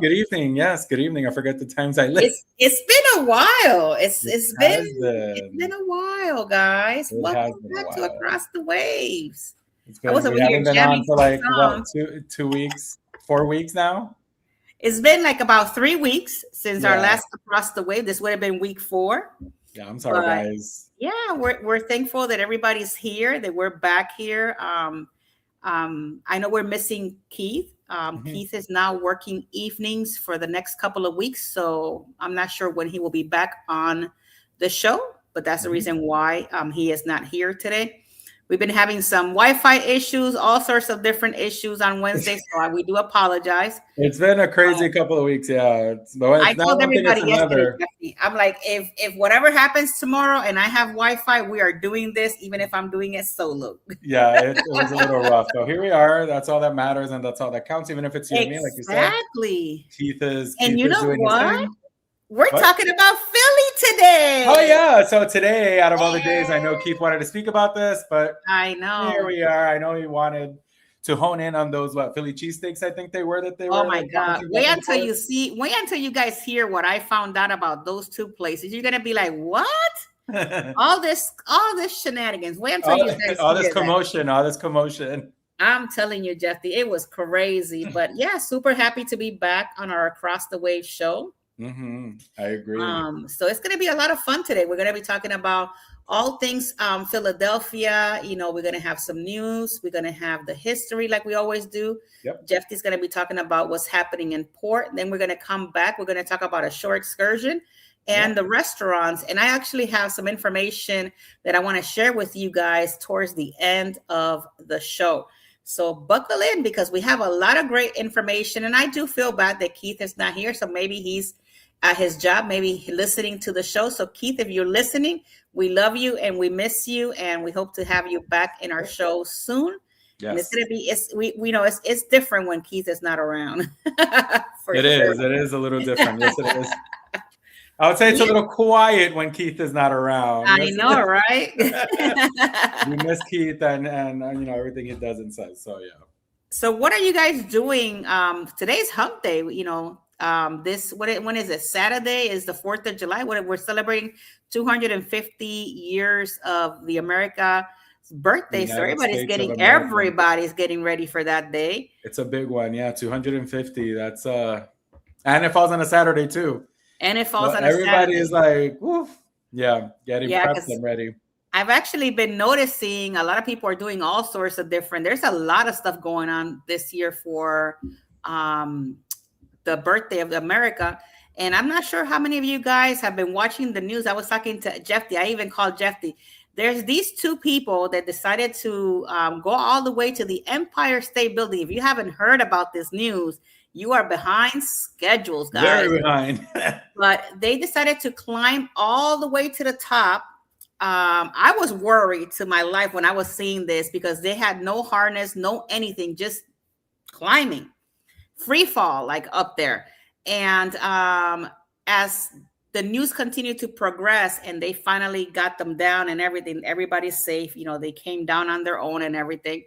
good evening. Yes, good evening. I forget the times I live. It's been a while. It's been Been. a while, guys. It has Welcome been a back to while. Across the Waves. It's I was been over we here haven't been on jamming for some like what songs. two weeks, 4 weeks now. It's been like about 3 weeks since our Yeah, last Across the Wave. This would have been week 4, yeah. I'm sorry, but guys. yeah, we're thankful that everybody's here, that we're back here. I know we're missing Keith. Mhm. Keith is now working evenings for the next couple of weeks, so I'm not sure when he will be back on the show, but that's the Mhm. reason why he is not here today. We've been having some Wi-Fi issues, all sorts of different issues on Wednesday, so we do apologize. It's been a crazy couple of weeks. Yeah, but I it's not told one thing; it's everybody yesterday, another. Jeffy, I'm like, if whatever happens tomorrow and I have Wi-Fi, we are doing this, even if I'm doing it solo. Yeah, it was a little rough. So here we are. That's all that matters, and that's all that counts. Even if it's you and me, like you said, Exactly. Keith And you is know doing his what? thing. We're What? talking about Philly Oh today. yeah. So today, out of all the days, I know Keith wanted to speak about this, but I here know. we are. I know he wanted to hone in on those Philly cheesesteaks. I think they were that they Oh were my like God. bouncing back and forth. Wait until you guys hear what I found out about those two places. You're gonna be like, what? All this shenanigans. Wait until all, you guys all this hear that. commotion, all this commotion. I'm telling you, Jeffy, it was crazy. But yeah, super happy to be back on our Across the Wave show. I agree. So it's going to be a lot of fun today. We're going to be talking about all things Philadelphia. We're going to have some news. We're going to have the history like we always do. Yep. Jeffy's going to be talking about what's happening in port. Then we're going to come back. We're going to talk about a shore excursion and the restaurants. And I actually have some information that I want to share with you guys towards the end of the show. So buckle in because we have a lot of great information. And I do feel bad that Keith is not here. So maybe he's at his job, maybe listening to the show. So Keith, if you're listening, we love you and we miss you. And we hope to have you back in our show soon. Yes. And it's going to be, we know it's different when Keith is not around. It is a little different. Yes, it is. I would say it's a little quiet when Keith is not around. I know, right? We miss Keith and everything he does and says. So yeah. So what are you guys doing? Today's Hump Day. When is it? Saturday is the 4th of July. We're celebrating 250 years of the America's birthday. So everybody's getting ready for that day. It's a big one. Yeah, 250. That's and it falls on a Saturday too. And it falls on a everybody Saturday. Is like, woof. Yeah, getting prepped and ready. I've actually been noticing a lot of people are doing all sorts of different. There's a lot of stuff going on this year for the birthday of America. And I'm not sure how many of you guys have been watching the news. I was talking to Jeffy. I even called Jeffy. There's these two people that decided to go all the way to the Empire State Building. If you haven't heard about this news, you are behind schedules, guys. Very behind. But they decided to climb all the way to the top. I was worried to my life when I was seeing this because they had no harness, no anything, just climbing, free fall, like up there. And as the news continued to progress and they finally got them down and everything, everybody's safe. They came down on their own and everything.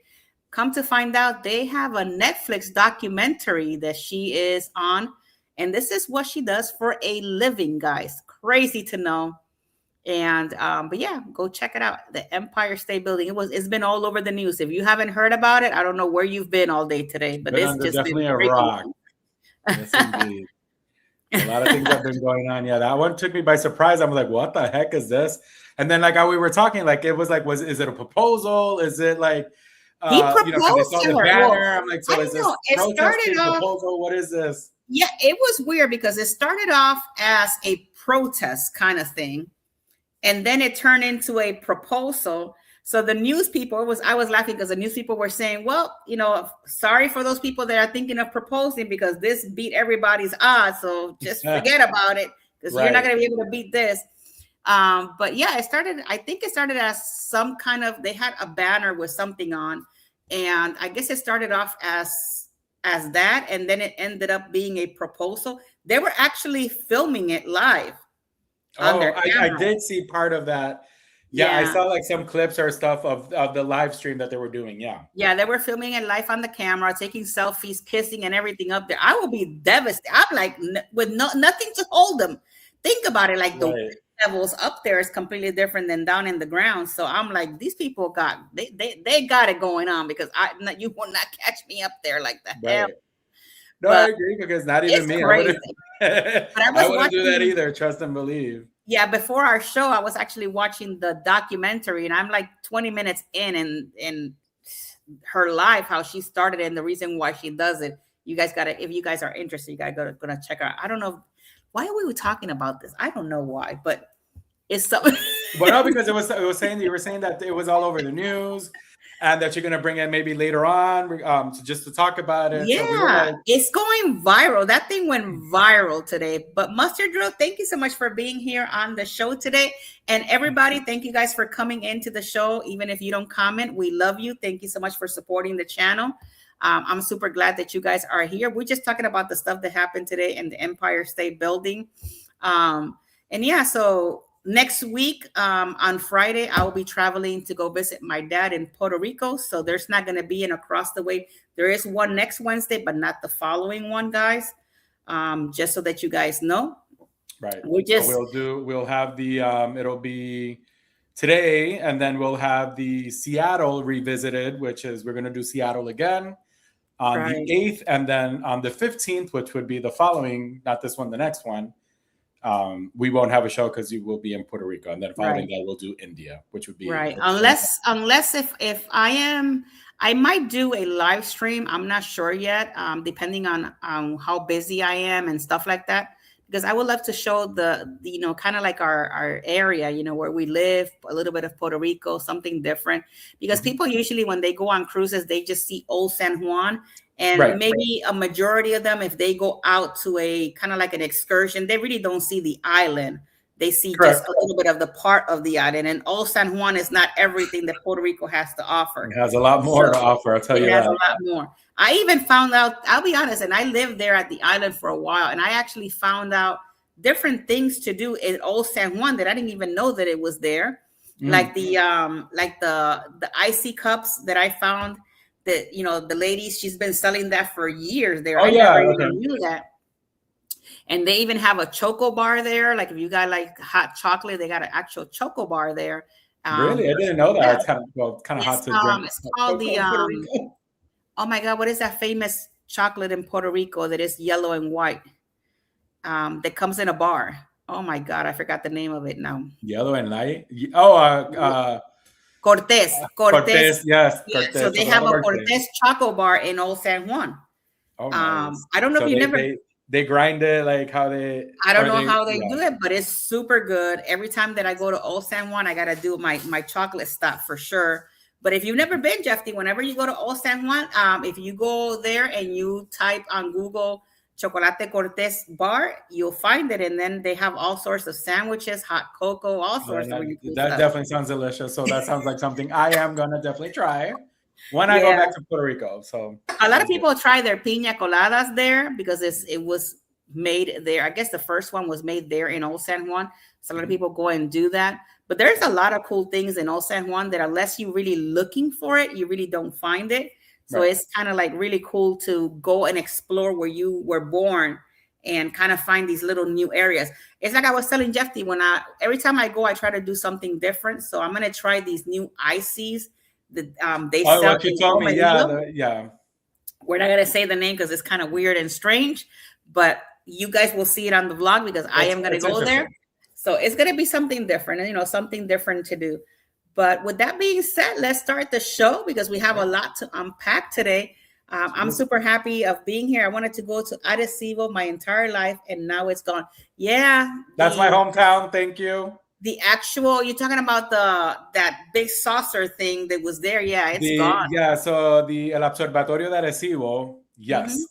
Come to find out, they have a Netflix documentary that she is on. And this is what she does for a living, guys. Crazy to know. And but yeah, go check it out. The Empire State Building. It's been all over the news. If you haven't heard about it, I don't know where you've been all day today, but it's just definitely been a rock. Yes, indeed. A lot of things have been going on. Yeah, that one took me by surprise. I'm like, what the heck is this? And then like how we were talking, like it was like, is it a proposal? Is it like he proposed they saw the banner? Well, I'm like, so is this proposal? What is this? Yeah, it was weird because it started off as a protest kind of thing. And then it turned into a proposal. So the news people I was laughing because the news people were saying, well, sorry for those people that are thinking of proposing because this beat everybody's odds. So just forget about it because you're not going to be able to beat this. But yeah, I think it started as some kind of, they had a banner with something on. And I guess it started off as that. And then it ended up being a proposal. They were actually filming it live. Oh, I did see part of that. Yeah, I Yeah. saw like some clips or stuff of the live stream that they were doing. Yeah. Yeah, they were filming it live on the camera, taking selfies, kissing, and everything up there. I will be devastated. I'm like, with nothing to hold them. Think about it, like the Right. levels up there is completely different than down in the ground. So I'm like, these people got they got it going on because you will not catch me up there like the hell. Right. No, I But agree because not even it's me. I crazy. wouldn't. But I I was wouldn't do that watching. either. Trust and believe. Yeah, before our show, I was actually watching the documentary, and I'm like 20 minutes in her life, how she started and the reason why she does it. You guys gotta, if you guys are interested, you guys gonna check her out. I don't know why are we talking about this. I don't know why, but it's something. But no, because it was saying you were saying that it was all over the news, and that you're gonna bring it maybe later on, just to talk about it. So we were Yeah, like, it's going viral. That thing went viral today. But Mustard Drill, thank you so much for being here on the show today. And everybody, thank you guys for coming into the show. Even if you don't comment, we love you. Thank you so much for supporting the channel. I'm super glad that you guys are here. We're just talking about the stuff that happened today in the Empire State Building. And yeah, so next week on Friday, I will be traveling to go visit my dad in Puerto Rico. So there's not going to be an across the way. There is one next Wednesday, but not the following one, guys. Just so that you guys know. right. We just We'll have the it'll be today, and then we'll have the Seattle revisited, which is we're gonna do Seattle again on right. the 8th, and then on the 15th, which would be the following, not this one, the next one. We won't have a show because you will be in Puerto Rico, and then following that we'll do India, which would be right. Unless if I might do a live stream. I'm not sure yet, depending on how busy I am and stuff like that. Because I would love to show the kind of like our area, where we live, a little bit of Puerto Rico, something different. Because people usually, when they go on cruises, they just see Old San Juan. And maybe a majority of them, if they go out to a kind of like an excursion, they really don't see the island. They see just a little bit of the part of the island. And Old San Juan is not everything that Puerto Rico has to offer. It has a lot more to offer, I'll tell you that. It has a lot more. I even found out, I'll be honest, and I lived there at the island for a while, and I actually found out different things to do in Old San Juan that I didn't even know that it was there. Like the icy cups that I found that, the ladies, she's been selling that for years there. I never even knew that. And they even have a choco bar there. Like if you got like hot chocolate, they got an actual choco bar there. Really? I didn't know that. Yeah. It's kind of hot to drink. It's called the oh my God, what is that famous chocolate in Puerto Rico that is yellow and white? That comes in a bar. Oh my God, I forgot the name of it now. Yellow and light? Oh, Cortez. Cortez, yes. Yeah, Cortez. So they have a Cortez choco bar in Old San Juan. Oh, nice. I don't know if you never. They grind it, like how they. I don't know how they do it, but it's super good. Every time that I go to Old San Juan, I gotta do my chocolate stop for sure. But if you've never been, Jeffy, whenever you go to Old San Juan, if you go there and you type on Google Chocolate Cortez bar, you'll find it. And then they have all sorts of sandwiches, hot cocoa, all sorts of really cool stuff. Definitely sounds delicious. So that sounds like something I am going to definitely try when I go back to Puerto Rico. So a lot of people try their piña coladas there because it was made there. I guess the first one was made there in Old San Juan. So a lot of people go and do that. But there's a lot of cool things in Old San Juan that unless you're really looking for it, you really don't find it. So it's kind of like really cool to go and explore where you were born and kind of find these little new areas. It's like I was telling Jeffy, every time I go, I try to do something different. So I'm going to try these new ices that they sell. What you told me, yeah. We're not going to say the name because it's kind of weird and strange, but you guys will see it on the vlog because I am going to go there. So it's going to be something different, something different to do. But with that being said, let's start the show because we have a lot to unpack today. I'm super happy of being here. I wanted to go to Arecibo my entire life, and now it's gone. Yeah. That's my hometown. Thank you. The actual, you're talking about that big saucer thing that was there. Yeah, it's gone. Yeah, so El Observatorio de Arecibo, yes.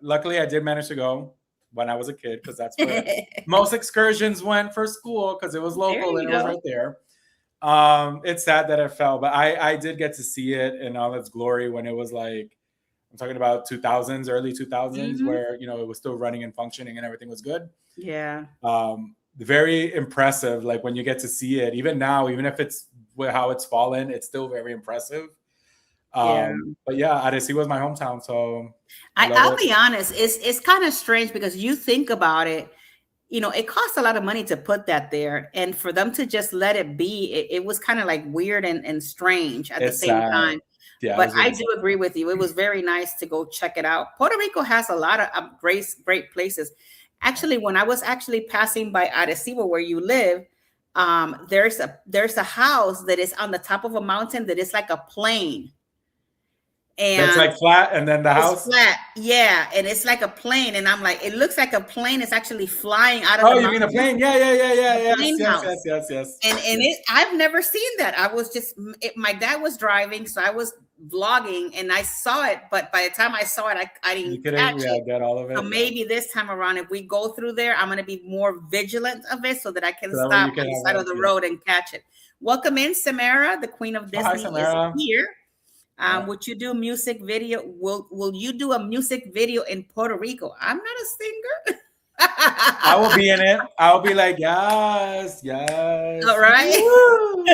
Luckily, I did manage to go when I was a kid because that's where most excursions went for school because it was local and it was right there. It's sad that it fell, but I did get to see it in all its glory when it was like, I'm talking about 2000s, early 2000s, where, it was still running and functioning and everything was good. Yeah. very impressive. Like when you get to see it, even now, even if it's how it's fallen, it's still very impressive. Yeah. But yeah, Arecibo was my hometown, so I'll be honest, it's kind of strange because you think about it, you know, it costs a lot of money to put that there, and for them to just let it be, it was kind of like weird and strange at the it's same sad. time. Yeah, But I really do agree with you. It was very nice to go check it out. Puerto Rico has a lot of great places. Actually, when I was actually passing by Arecibo, where you live, there's a house that is on the top of a mountain that is like a plane. That's And like flat, and then the it's house. flat, yeah, and it's like a plane, and I'm like, it looks like a plane is actually flying out of Oh, the you mean a mountain. plane? Yeah, yeah, yeah, yeah. The Yes, plane yes, house, yes, yes, yes. and Yes. I've never seen that. I was just my dad was driving, so I was vlogging, and I saw it, but by the time I saw it, I You didn't couldn't, catch yeah, it. get all of it. So maybe this time around, if we go through there, I'm gonna be more vigilant of it so that I can So that way stop you can on the have side it, of the yeah. road and catch it. Welcome in, Samara, the Queen of Oh, hi, Disney, is Samara. here. Yeah. Would you do music video? Will you do a music video in Puerto Rico? I'm not a singer. I will be in it. I'll be like, yes, yes. All right. Woo!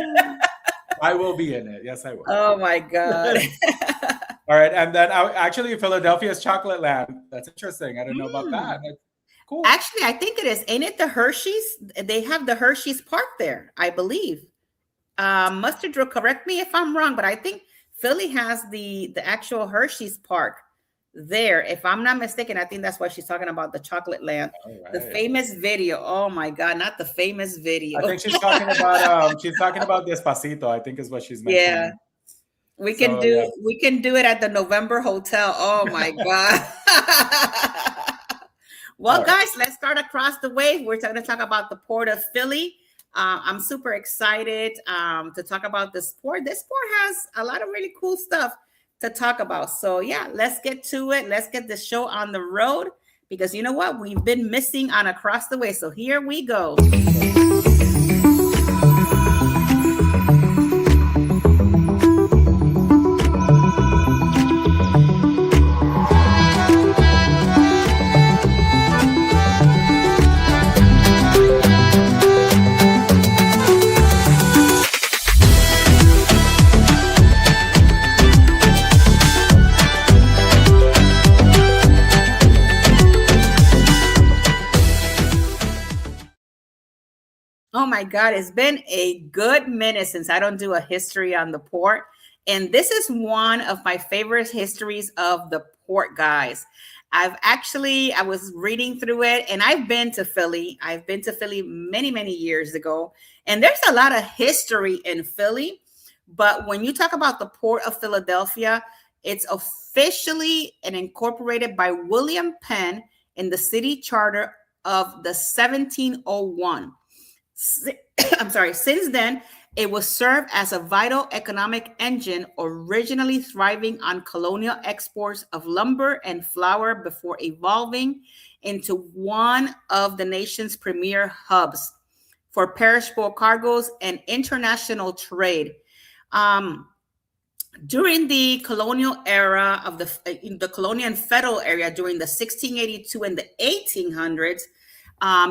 I will be in it. Yes, I will. Oh my God. All right, and then actually Philadelphia's Chocolate Land. That's interesting. I didn't know about that. That's cool. Actually, I think it is. Ain't it the Hershey's? They have the Hershey's Park there, I believe. Mustard Drill, correct me if I'm wrong, but I think Philly has the actual Hershey's Park there. If I'm not mistaken, I think that's what she's talking about, the Chocolate Land. Right. The famous video. Oh my God, not the famous video. I think she's talking about Despacito, I think is what she's mentioning. Yeah. We can do it at the November Hotel. Oh my God. Well, guys, let's start across the way. We're going to talk about the Port of Philly. I'm super excited to talk about this port. This port has a lot of really cool stuff to talk about. So yeah, let's get to it. Let's get the show on the road, because you know what? We've been missing on Across the Way. So here we go. Oh my God, it's been a good minute since I don't do a history on the port. And this is one of my favorite histories of the port, guys. I was reading through it, and I've been to Philly. I've been to Philly many, many years ago. And there's a lot of history in Philly. But when you talk about the Port of Philadelphia, it's officially and incorporated by William Penn in the city charter of the 1701. I'm sorry. Since then, it was served as a vital economic engine, originally thriving on colonial exports of lumber and flour before evolving into one of the nation's premier hubs for perishable cargoes and international trade. During the colonial era of the colonial and federal area during the 1682 and the 1800s,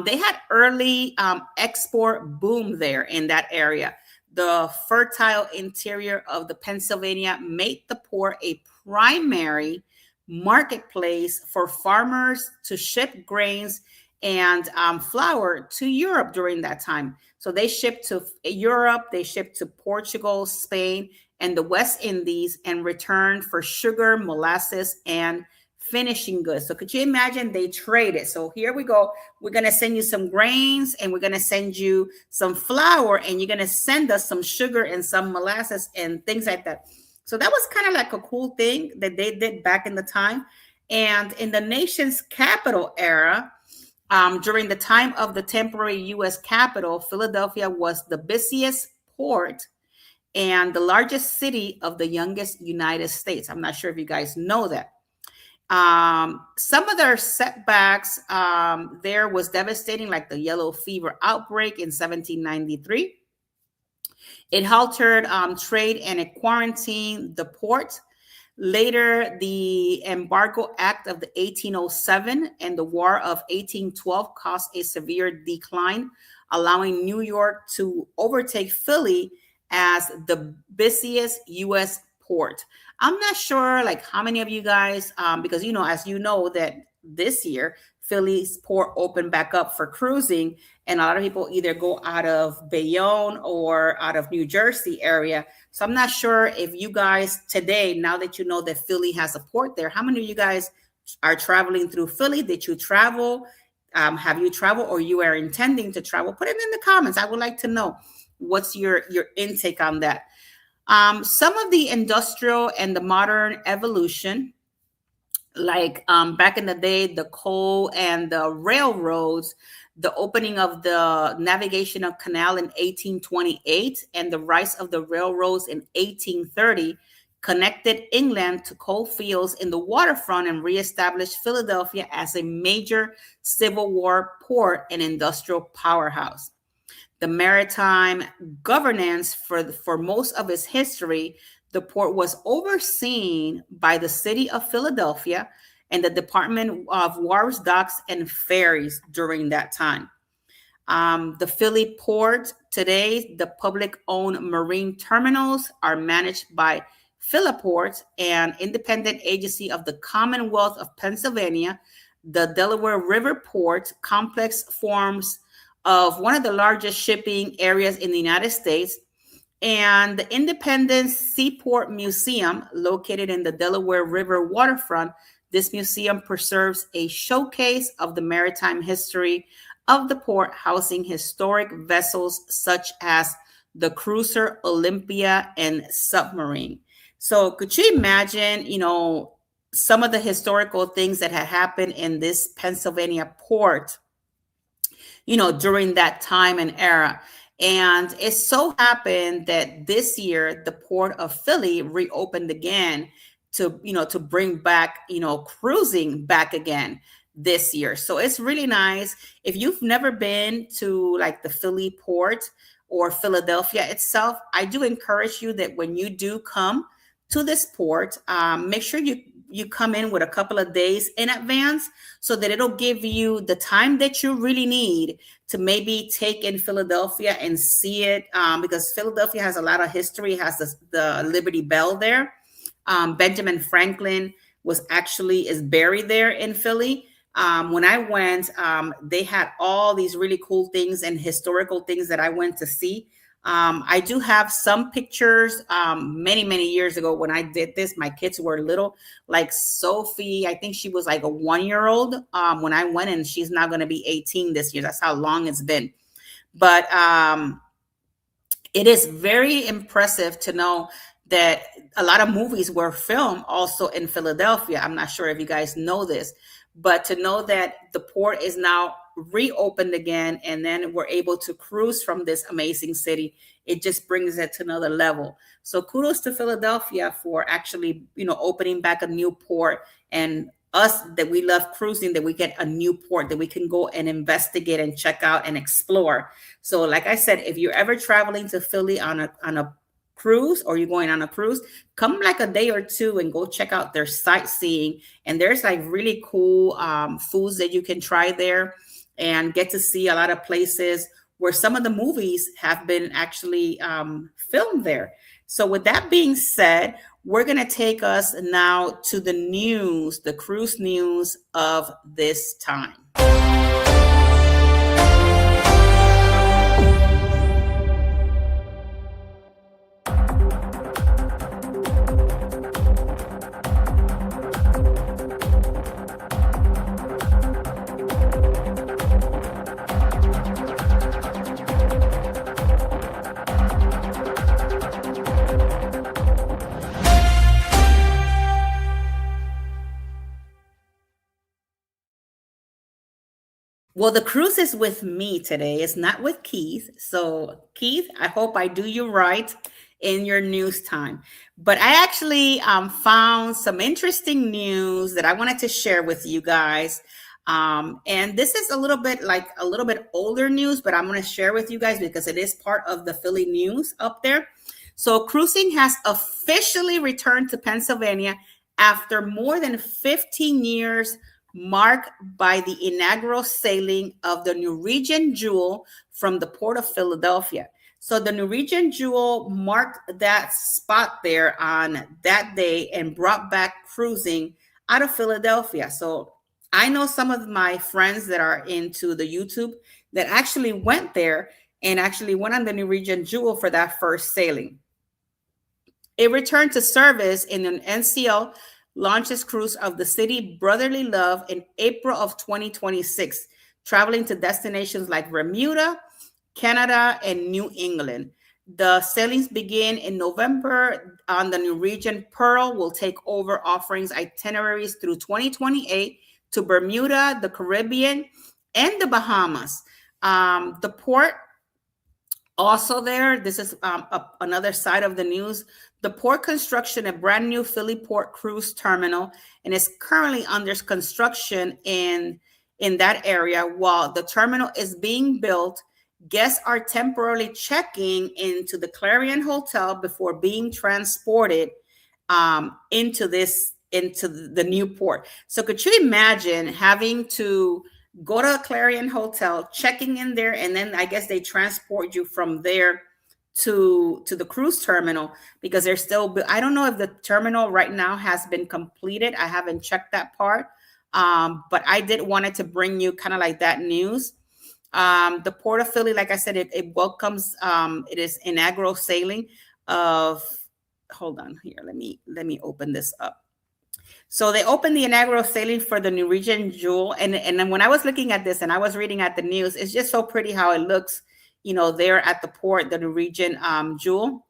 they had early export boom there in that area. The fertile interior of the Pennsylvania made the port a primary marketplace for farmers to ship grains and flour to Europe during that time. So they shipped to Europe, they shipped to Portugal, Spain, and the West Indies, and returned for sugar, molasses, and finishing goods. So could you imagine they traded? So here we go. We're going to send you some grains, and we're going to send you some flour, and you're going to send us some sugar and some molasses and things like that. So that was kind of like a cool thing that they did back in the time. And in the nation's capital era, during the time of the temporary U.S. capital, Philadelphia was the busiest port and the largest city of the youngest United States. I'm not sure if you guys know that. Some of their setbacks there was devastating, like the yellow fever outbreak in 1793. It halted trade and it quarantined the port. Later, the Embargo Act of the 1807 and the War of 1812 caused a severe decline, allowing New York to overtake Philly as the busiest U.S. port. I'm not sure, like, how many of you guys, because as you know, that this year Philly's port opened back up for cruising, and a lot of people either go out of Bayonne or out of New Jersey area. So I'm not sure if you guys today, now that you know that Philly has a port there, how many of you guys are traveling through Philly? Did you travel? Have you traveled, or you are intending to travel? Put it in the comments. I would like to know what's your intake on that. Some of the industrial and the modern evolution, like back in the day, the coal and the railroads, the opening of the navigational canal in 1828 and the rise of the railroads in 1830 connected England to coal fields in the waterfront and reestablished Philadelphia as a major Civil War port and industrial powerhouse. The maritime governance for most of its history, the port was overseen by the city of Philadelphia and the Department of Wharves, Docks, and Ferries during that time. The Philly port today, the public-owned marine terminals are managed by Philiport, an independent agency of the Commonwealth of Pennsylvania. The Delaware River Port complex forms of one of the largest shipping areas in the United States, and the Independence Seaport Museum, located in the Delaware River waterfront. This museum preserves a showcase of the maritime history of the port, housing historic vessels such as the cruiser Olympia and submarine. So could you imagine, some of the historical things that had happened in this Pennsylvania port, during that time and era? And it so happened that this year, the port of Philly reopened again to bring back, cruising back again this year. So it's really nice. If you've never been to like the Philly port or Philadelphia itself, I do encourage you that when you do come to this port, make sure you come in with a couple of days in advance so that it'll give you the time that you really need to maybe take in Philadelphia and see it, because Philadelphia has a lot of history. It has the Liberty Bell there. Benjamin Franklin is buried there in Philly. When I went, they had all these really cool things and historical things that I went to see. I do have some pictures many, many years ago when I did this. My kids were little, like Sophie. I think she was like a 1-year-old when I went, and she's now going to be 18 this year. That's how long it's been. But it is very impressive to know that a lot of movies were filmed also in Philadelphia. I'm not sure if you guys know this, but to know that the port is now reopened again, and then we're able to cruise from this amazing city, it just brings it to another level. So kudos to Philadelphia for actually, opening back a new port, and us that we love cruising, that we get a new port that we can go and investigate and check out and explore. So like I said, if you're ever traveling to Philly on a cruise, or you're going on a cruise, come like a day or two and go check out their sightseeing. And there's like really cool foods that you can try there, and get to see a lot of places where some of the movies have been actually filmed there. So with that being said, we're going to take us now to the news, the cruise news of this time. Well, the cruise is with me today. It's not with Keith. So, Keith, I hope I do you right in your news time. But I actually found some interesting news that I wanted to share with you guys. And this is a little bit older news, but I'm going to share with you guys because it is part of the Philly news up there. So cruising has officially returned to Pennsylvania after more than 15 years, marked by the inaugural sailing of the Norwegian Jewel from the port of Philadelphia. So the Norwegian Jewel marked that spot there on that day and brought back cruising out of Philadelphia. So I know some of my friends that are into the YouTube that actually went there and actually went on the Norwegian Jewel for that first sailing. It returned to service in an NCL launches cruise of the city Brotherly Love in April of 2026, traveling to destinations like Bermuda, Canada, and New England. The sailings begin in November on the Norwegian Pearl, will take over offerings itineraries through 2028 to Bermuda, the Caribbean, and the Bahamas. The port also there, this is another side of the news. The port construction, a brand new Philly Port cruise terminal, and is currently under construction in that area. While the terminal is being built, guests are temporarily checking into the Clarion Hotel before being transported into the new port. So could you imagine having to go to a Clarion Hotel, checking in there, and then I guess they transport you from there to the cruise terminal, because they're still, I don't know if the terminal right now has been completed. I haven't checked that part, but I did wanted to bring you kind of like that news. The Port of Philly, like I said, it welcomes, it is inaugural sailing of, hold on here, let me open this up. So they opened the inaugural sailing for the Norwegian Jewel. And then when I was looking at this and I was reading at the news, it's just so pretty how it looks, there at the port, the Norwegian Jewel.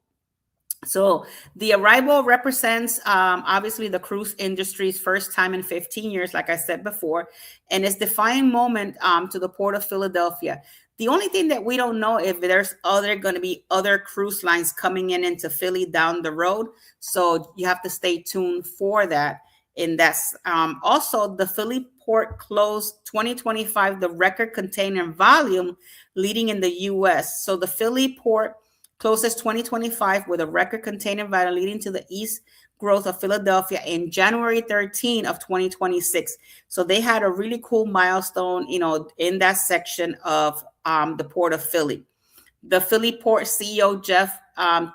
So the arrival represents obviously the cruise industry's first time in 15 years, like I said before, and it's defining moment to the port of Philadelphia. The only thing that we don't know if there's going to be other cruise lines coming into Philly down the road. So you have to stay tuned for that. And that's also the Philly port closed 2025, the record container volume leading in the U.S. So the Philly port closes 2025 with a record container volume leading to the east growth of Philadelphia in January 13 of 2026. So they had a really cool milestone, in that section of the port of Philly. The Philly port CEO, Jeff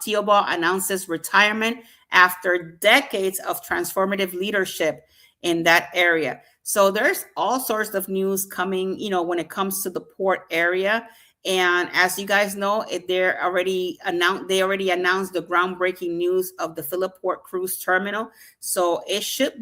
Theobald, announces retirement after decades of transformative leadership in that area. So there's all sorts of news coming, when it comes to the port area. And as you guys know, they already announced the groundbreaking news of the Philly Port Cruise Terminal. So it should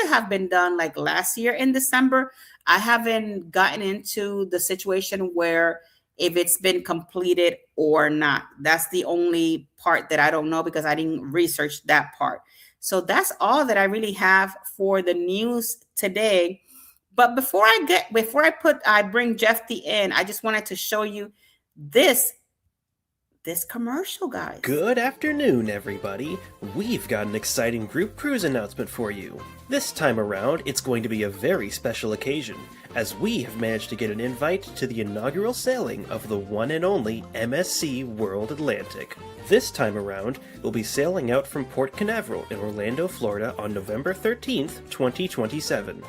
have been done like last year in December. I haven't gotten into the situation where if it's been completed or not. That's the only part that I don't know, because I didn't research that part. So that's all that I really have for the news today. But before I bring Jeff in, I just wanted to show you this commercial, guys. Good afternoon, everybody. We've got an exciting group cruise announcement for you. This time around, it's going to be a very special occasion, as we have managed to get an invite to the inaugural sailing of the one and only MSC World Atlantic. This time around, we'll be sailing out from Port Canaveral in Orlando, Florida on November 13th, 2027.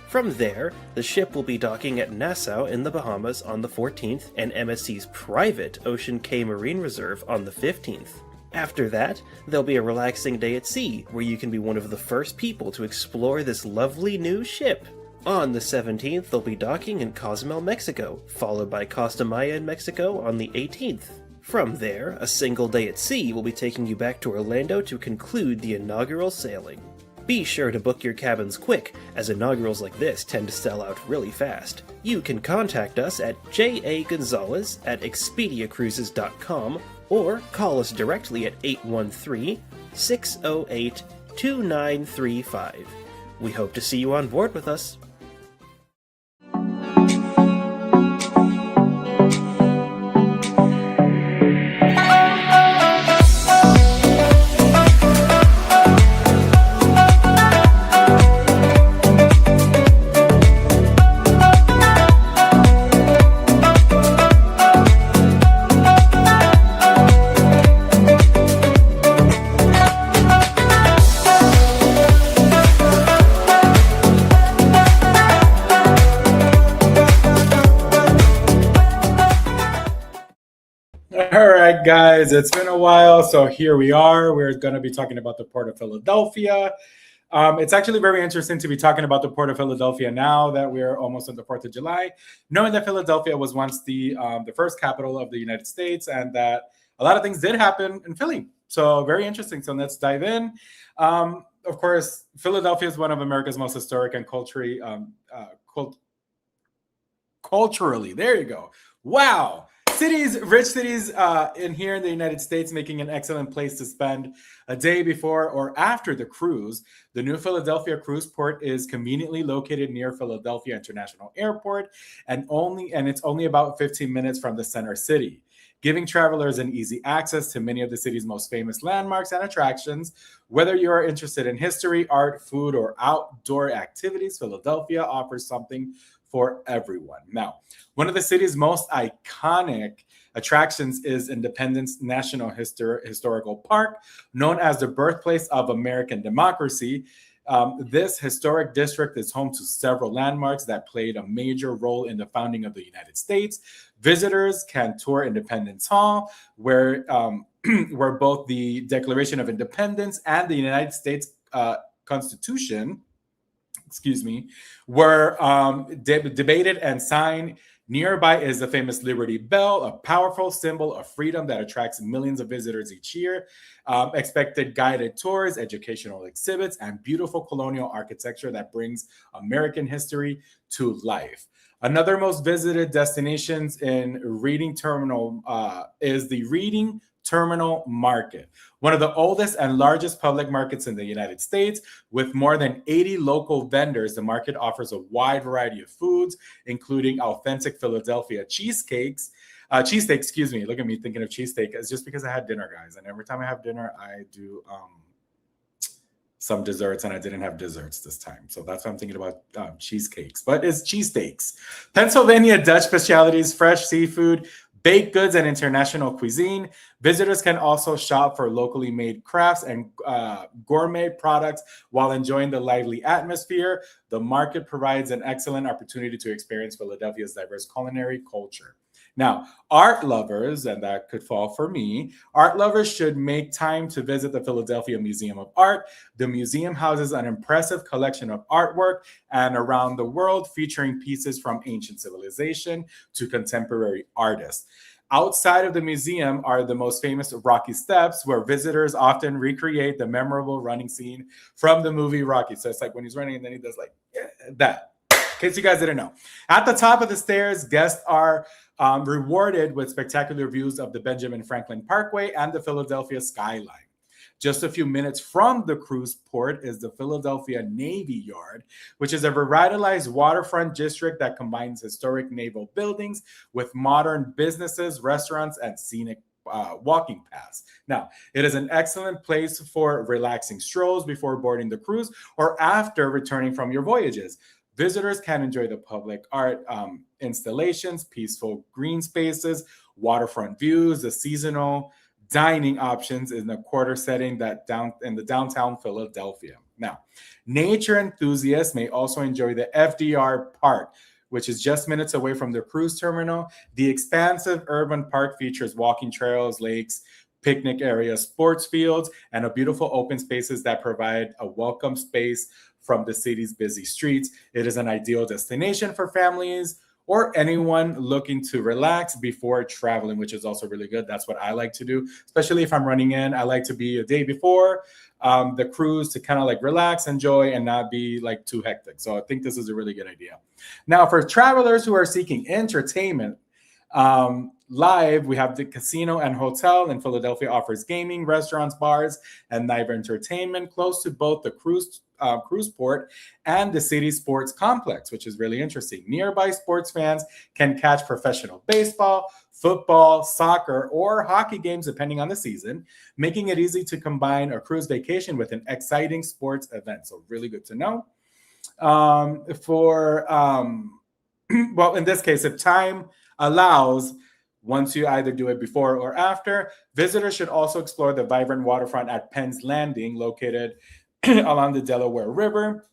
From there, the ship will be docking at Nassau in the Bahamas on the 14th and MSC's private Ocean Cay Marine Reserve on the 15th. After that, there'll be a relaxing day at sea where you can be one of the first people to explore this lovely new ship. On the 17th, they'll be docking in Cozumel, Mexico, followed by Costa Maya in Mexico on the 18th. From there, a single day at sea will be taking you back to Orlando to conclude the inaugural sailing. Be sure to book your cabins quick, as inaugurals like this tend to sell out really fast. You can contact us at jagonzalez@expediacruises.com or call us directly at 813-608-2935. We hope to see you on board with us. All right, guys, it's been a while. So here we are. We're going to be talking about the Port of Philadelphia. It's actually very interesting to be talking about the Port of Philadelphia now that we're almost on the 4th of July, knowing that Philadelphia was once the first capital of the United States and that a lot of things did happen in Philly. So very interesting. So let's dive in. Of course, Philadelphia is one of America's most historic and culturally, there you go. Wow. Rich cities in here in the United States, making an excellent place to spend a day before or after the cruise. The new Philadelphia cruise port is conveniently located near Philadelphia International Airport, and it's only about 15 minutes from the center city, giving travelers an easy access to many of the city's most famous landmarks and attractions. Whether you are interested in history, art, food, or outdoor activities, Philadelphia offers something for everyone. Now, one of the city's most iconic attractions is Independence National Historical Park, known as the birthplace of American democracy. This historic district is home to several landmarks that played a major role in the founding of the United States. Visitors can tour Independence Hall, where both the Declaration of Independence and the United States Constitution, were debated and signed. Nearby is the famous Liberty Bell, a powerful symbol of freedom that attracts millions of visitors each year. Expected guided tours, educational exhibits, and beautiful colonial architecture that brings American history to life. Another most visited destinations in Reading Terminal is the Reading Terminal Market, one of the oldest and largest public markets in the United States. With more than 80 local vendors, the market offers a wide variety of foods, including authentic Philadelphia cheesesteaks. Look at me thinking of cheesesteak. It's just because I had dinner, guys. And every time I have dinner, I do some desserts, and I didn't have desserts this time. So that's why I'm thinking about cheesecakes. But it's cheesesteaks. Pennsylvania Dutch specialties, fresh seafood, baked goods, and international cuisine. Visitors can also shop for locally made crafts and gourmet products while enjoying the lively atmosphere. The market provides an excellent opportunity to experience Philadelphia's diverse culinary culture. Now, art lovers, and that could fall for me, art lovers should make time to visit the Philadelphia Museum of Art. The museum houses an impressive collection of artwork and around the world, featuring pieces from ancient civilization to contemporary artists. Outside of the museum are the most famous Rocky Steps, where visitors often recreate the memorable running scene from the movie Rocky. So it's like when he's running and then he does like that. In case you guys didn't know. At the top of the stairs, guests are rewarded with spectacular views of the Benjamin Franklin Parkway and the Philadelphia skyline. Just a few minutes from the cruise port is the Philadelphia Navy Yard, which is a revitalized waterfront district that combines historic naval buildings with modern businesses, restaurants, and scenic walking paths. Now, it is an excellent place for relaxing strolls before boarding the cruise or after returning from your voyages. Visitors can enjoy the public art installations, peaceful green spaces, waterfront views, the seasonal dining options in the quarter setting in the downtown Philadelphia. Now, nature enthusiasts may also enjoy the FDR Park, which is just minutes away from the cruise terminal. The expansive urban park features walking trails, lakes, picnic areas, sports fields, and a beautiful open spaces that provide a welcome space from the city's busy streets. It is an ideal destination for families or anyone looking to relax before traveling, which is also really good. That's what I like to do, especially if I'm running in. I like to be a day before the cruise to kind of like relax, enjoy, and not be like too hectic. So I think this is a really good idea. Now, for travelers who are seeking entertainment, live, we have the casino and hotel in Philadelphia offers gaming, restaurants, bars, and live entertainment close to both the cruise port and the city sports complex, which is really interesting. Nearby sports fans can catch professional baseball, football, soccer, or hockey games depending on the season, making it easy to combine a cruise vacation with an exciting sports event. So really good to know. Well, in this case, if time allows, once you either do it before or after, visitors should also explore the vibrant waterfront at Penn's Landing, located along the Delaware River.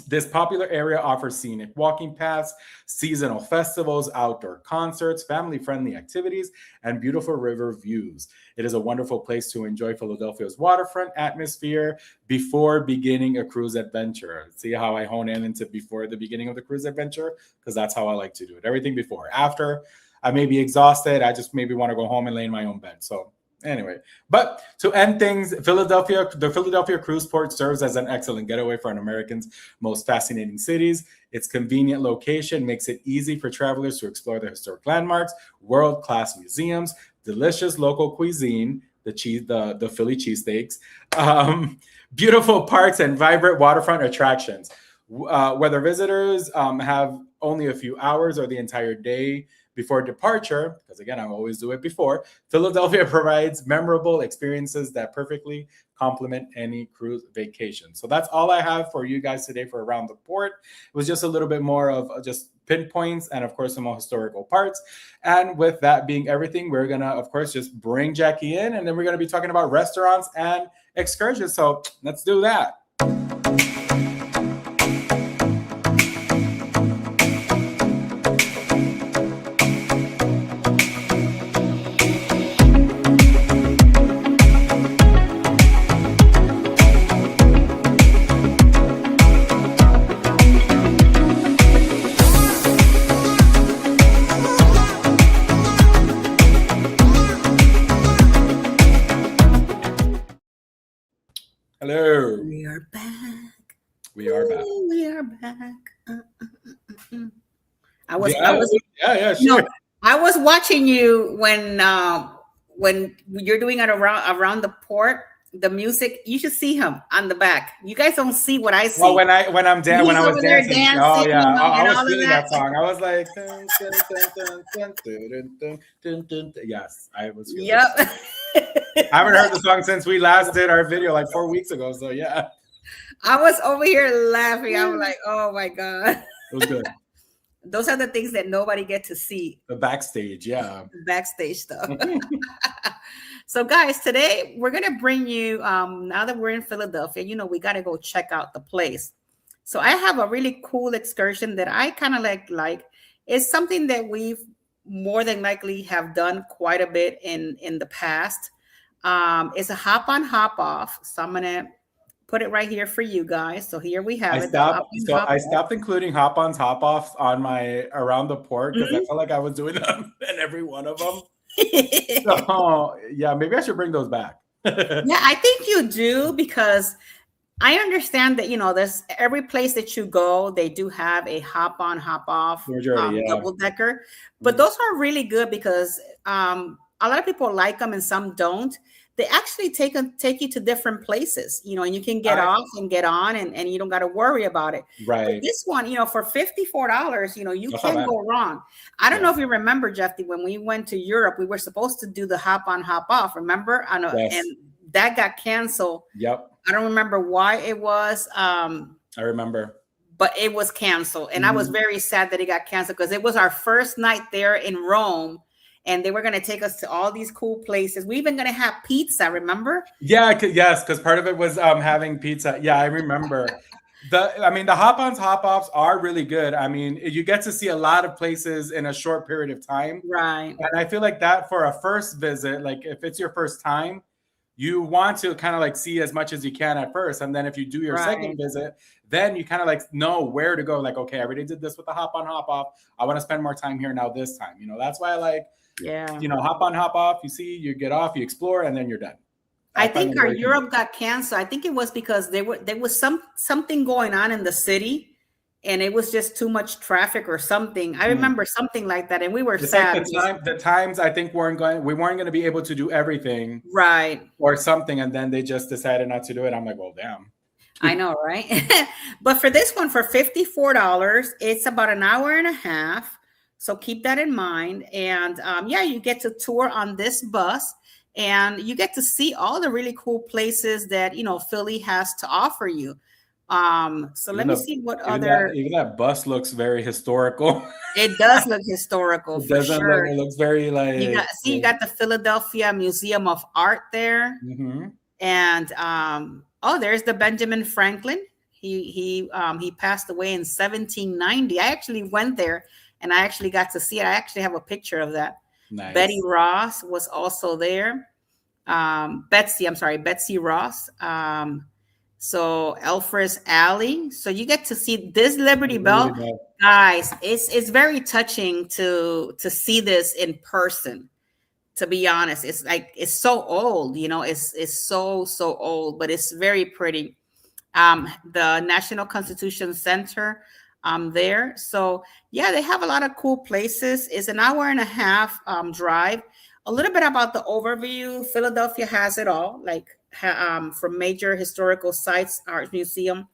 This popular area offers scenic walking paths, seasonal festivals, outdoor concerts, family-friendly activities, and beautiful river views. It is a wonderful place to enjoy Philadelphia's waterfront atmosphere before beginning a cruise adventure. See how I hone in into before the beginning of the cruise adventure? Because that's how I like to do it. Everything before. After, I may be exhausted. I just maybe want to go home and lay in my own bed. So anyway, but to end things, the Philadelphia cruise port serves as an excellent getaway for an American's most fascinating cities. Its convenient location makes it easy for travelers to explore the historic landmarks, world-class museums, delicious local cuisine, the Philly cheesesteaks, beautiful parks, and vibrant waterfront attractions. Whether visitors have only a few hours or the entire day before departure, because again, I always do it before, Philadelphia provides memorable experiences that perfectly complement any cruise vacation. So that's all I have for you guys today for Around the Port. It was just a little bit more of just pinpoints and of course some more historical parts. And with that being everything, we're gonna of course just bring Jackie in, and then we're gonna be talking about restaurants and excursions. So let's do that. Hello. We are back. We are back. Ooh, we are back. I was sure. no, I was watching you when you're doing it around the port. The music, you should see him on the back. You guys don't see what I see. Well, when I was dancing. Oh yeah, I was feeling that song. I was like, yes, I was. Yep. I haven't heard the song since we last did our video like 4 weeks ago. So yeah, I was over here laughing. I was like, oh my god, it was good. Those are the things that nobody get to see. The backstage, yeah. Backstage stuff. So guys, today we're going to bring you, now that we're in Philadelphia, we got to go check out the place. So I have a really cool excursion that I kind of like. It's something that we've more than likely have done quite a bit in the past. It's a hop on, hop off. So I'm going to put it right here for you guys. So here we have it. I stopped including hop-ons, hop-offs on my Around the Port because I felt like I was doing them in every one of them. So yeah, maybe I should bring those back. Yeah, I think you do, because I understand that there's every place that you go, they do have a hop on, hop off double decker, but those are really good because a lot of people like them and some don't. They actually take you to different places, and you can get off and get on, and you don't got to worry about it. Right. But this one, for $54, you can't go wrong. I don't know if you remember, Jeffy, when we went to Europe, we were supposed to do the hop on, hop off. Remember? Yes. And that got canceled. Yep. I don't remember why it was. I remember. But it was canceled, and I was very sad that it got canceled because it was our first night there in Rome. And they were going to take us to all these cool places. We even going to have pizza, remember? Yeah, yes, because part of it was having pizza. Yeah, I remember. The hop-ons, hop-offs are really good. I mean, you get to see a lot of places in a short period of time. Right. And I feel like that for a first visit, like if it's your first time, you want to kind of like see as much as you can at first. And then if you do your second visit, then you kind of like know where to go. Like, okay, I already did this with the hop-on, hop-off. I want to spend more time here now this time. That's why I like, hop on, hop off. You see, you get off, you explore, and then you're done. I think our Europe got canceled. I think it was because there was something going on in the city, and it was just too much traffic or something. I remember something like that, and we were sad. Like the times I think we weren't going to be able to do everything, right, or something, and then they just decided not to do it. I'm like, well, damn. I know, right? But for this one, for $54, it's about an hour and a half. So keep that in mind. And you get to tour on this bus, and you get to see all the really cool places that, Philly has to offer you. So let me see what other. Even that bus looks very historical. It does look historical. For sure. It looks very like. You got the Philadelphia Museum of Art there. Mm-hmm. And there's the Benjamin Franklin. He passed away in 1790. I actually went there and I actually got to see it. I actually have a picture of that. Nice. Betty Ross was also there. Betsy Ross. So Elfress Alley. So you get to see this Liberty Bell, guys. It's very touching to see this in person. To be honest, it's like it's so old, it's so old, but it's very pretty. The National Constitution Center there. So yeah, they have a lot of cool places. It's an hour and a half drive. A little bit about the overview. Philadelphia has it all, from major historical sites, art museum,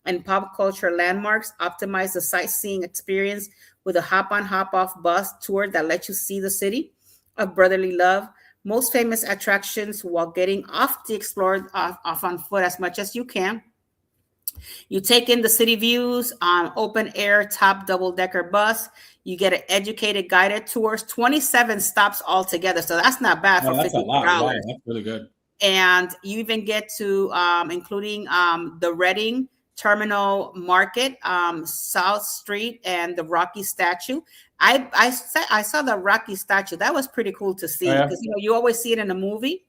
and pop culture landmarks. Optimize the sightseeing experience with a hop-on, hop-off bus tour that lets you see the city of brotherly love. Most famous attractions while getting off to explore off on foot as much as you can. You take in the city views on open air top double-decker bus. You get an educated guided tours, 27 stops altogether. So that's not bad for $54. Wow, that's really good. And you even get to, including the Reading Terminal Market, South Street, and the Rocky statue. I saw the Rocky statue. That was pretty cool to see because you always see it in a movie.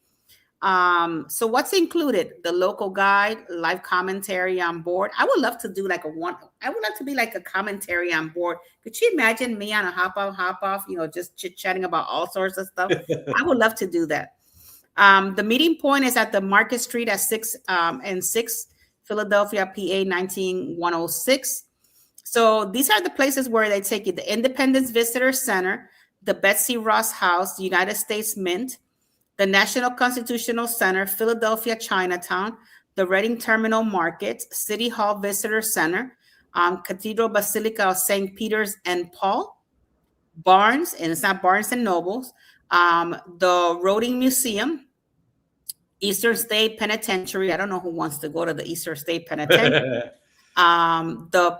So what's included? The local guide, live commentary on board. I would love to do I would like to be like a commentary on board. Could you imagine me on a hop off, just chit chatting about all sorts of stuff? I would love to do that. The meeting point is at the Market Street at 6 and 6, Philadelphia, PA 19106. So these are the places where they take you: the Independence Visitor Center, the Betsy Ross House, the United States Mint, the National Constitutional Center, Philadelphia Chinatown, the Reading Terminal Market, City Hall Visitor Center, Cathedral Basilica of St. Peter's and Paul, Barnes, and it's not Barnes and Nobles, the Roding Museum, Eastern State Penitentiary. I don't know who wants to go to the Eastern State Penitentiary. The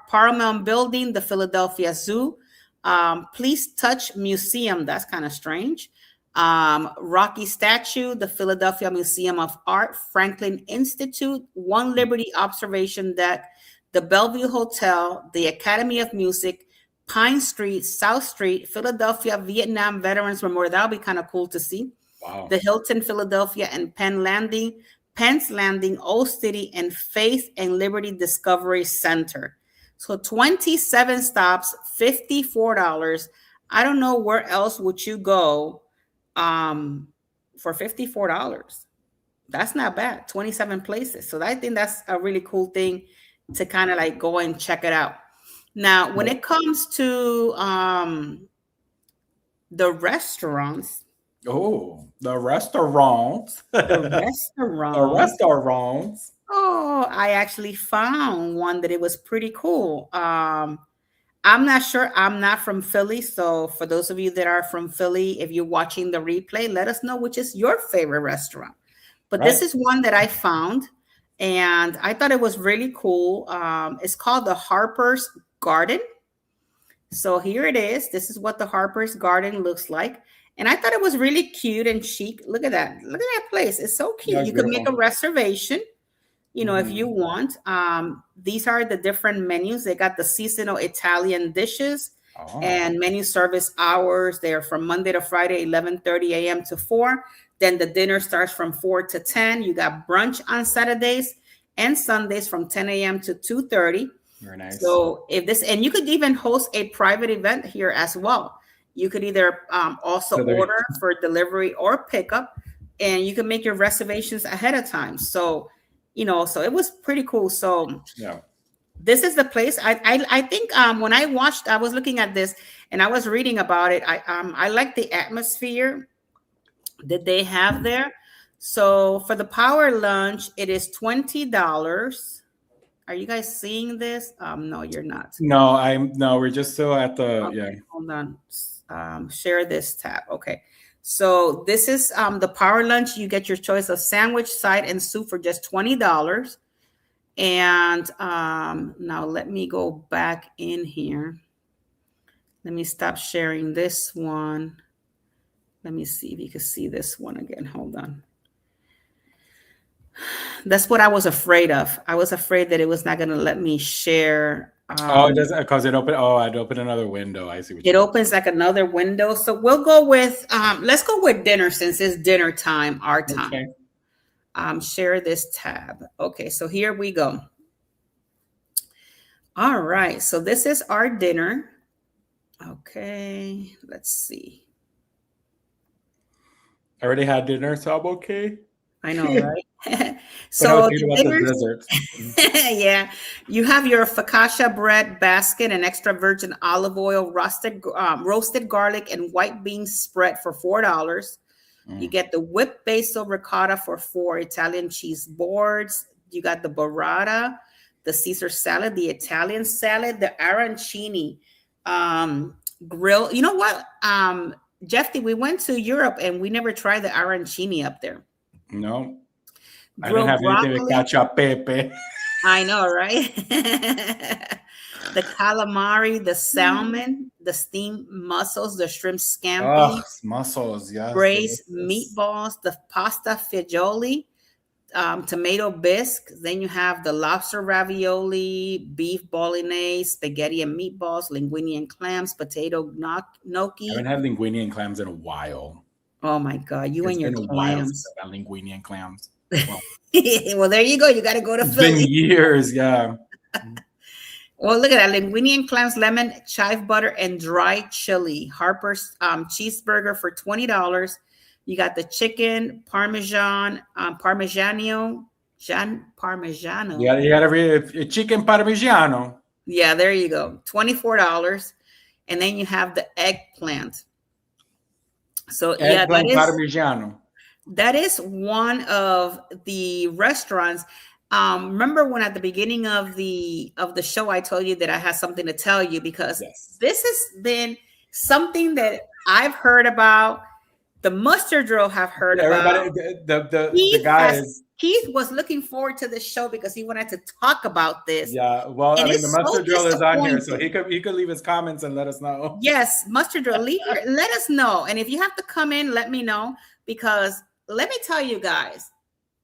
Paramount Building, the Philadelphia Zoo, Please Touch Museum. That's kind of strange. Rocky Statue, the Philadelphia Museum of Art, Franklin Institute, One Liberty Observation Deck, the Bellevue Hotel, the Academy of Music, Pine Street, South Street, Philadelphia Vietnam Veterans Memorial. That would be kind of cool to see. Wow. The Hilton Philadelphia and Penn's Landing, Old City, and Faith and Liberty Discovery Center. So 27 stops, $54. I don't know where else would you go for $54. That's not bad. 27 places. So I think that's a really cool thing to kind of go and check it out. Now, when it comes to the restaurants. Oh, the restaurants. The restaurants. Oh, I actually found one that it was pretty cool. I'm not sure. I'm not from Philly. So for those of you that are from Philly, if you're watching the replay, let us know which is your favorite restaurant. But This is one that I found, and I thought it was really cool. It's called the Harper's Garden. So here it is. This is what the Harper's Garden looks like. And I thought it was really cute and chic. Look at that. Look at that place. It's so cute. You can make a reservation, if you want. These are the different menus. They got the seasonal Italian dishes and menu service hours. They're from Monday to Friday, 11:30 a.m. to 4. Then the dinner starts from 4 to 10. You got brunch on Saturdays and Sundays from 10 a.m. to 2:30. Very nice. So and you could even host a private event here as well. You could either also order for delivery or pickup, and you can make your reservations ahead of time. So, so it was pretty cool. So yeah, this is the place. I think when I was looking at this and I was reading about it. I like the atmosphere that they have there. So for the power lunch, it is $20. Are you guys seeing this? No, you're not. No, we're just still at the Hold on. Share this tab. Okay. So this is the power lunch. You get your choice of sandwich, side, and soup for just $20. And now let me go back in here. Let me stop sharing this one. Let me see if you can see this one again. Hold on. That's what I was afraid of. I was afraid that it was not going to let me share. Oh, it doesn't, because it opened. Oh, I'd open another window. I see what It you mean. opens like another window. So we'll go with, let's go with dinner since it's dinner time, our time. Okay. Share this tab. Okay, so here we go. All right, so this is our dinner. Okay, let's see. I already had dinner, so I'm okay. I know, right? But I was So thinking about the desserts. yeah, you have your focaccia bread basket and extra virgin olive oil, roasted garlic, and white bean spread for $4. You get the whipped basil ricotta for 4, Italian cheese boards. You got the burrata, the Caesar salad, the Italian salad, the arancini grill. You know what, Jeffy, we went to Europe and we never tried the arancini up there. No, I Grilled didn't have broccoli. anything with cacio pepe. I know, right? The calamari, the salmon, the steamed mussels, the shrimp scampi, Oh, mussels, yes. braised meatballs, the pasta fagioli, tomato bisque. Then you have the lobster ravioli, beef bolognese, spaghetti and meatballs, linguine and clams, potato gnocchi. I haven't had linguine and clams in a while. Oh my God, you and your been a while clams. since I've had linguine and clams. Well, well, there you go. You got to go to it's Philly. been years, yeah. Well, look at that. Linguine and clams, lemon, chive butter, and dry chili. Harper's cheeseburger for $20. You got the chicken, Parmesan, Parmigiano. Yeah, you got every chicken Parmigiano. Yeah, there you go. $24. And then you have the eggplant. So Eggplant Parmigiano. That is one of the restaurants. Remember when at the beginning of the show I told you that I had something to tell you, because this has been something that I've heard about. The Mustard Drill have heard about. The guys. Keith was looking forward to the show because he wanted to talk about this. Yeah, well, I mean, the Mustard Drill is on here, so he could leave his comments and let us know. Yes, Mustard Drill, let us know. And if you have to come in, let me know, because let me tell you guys,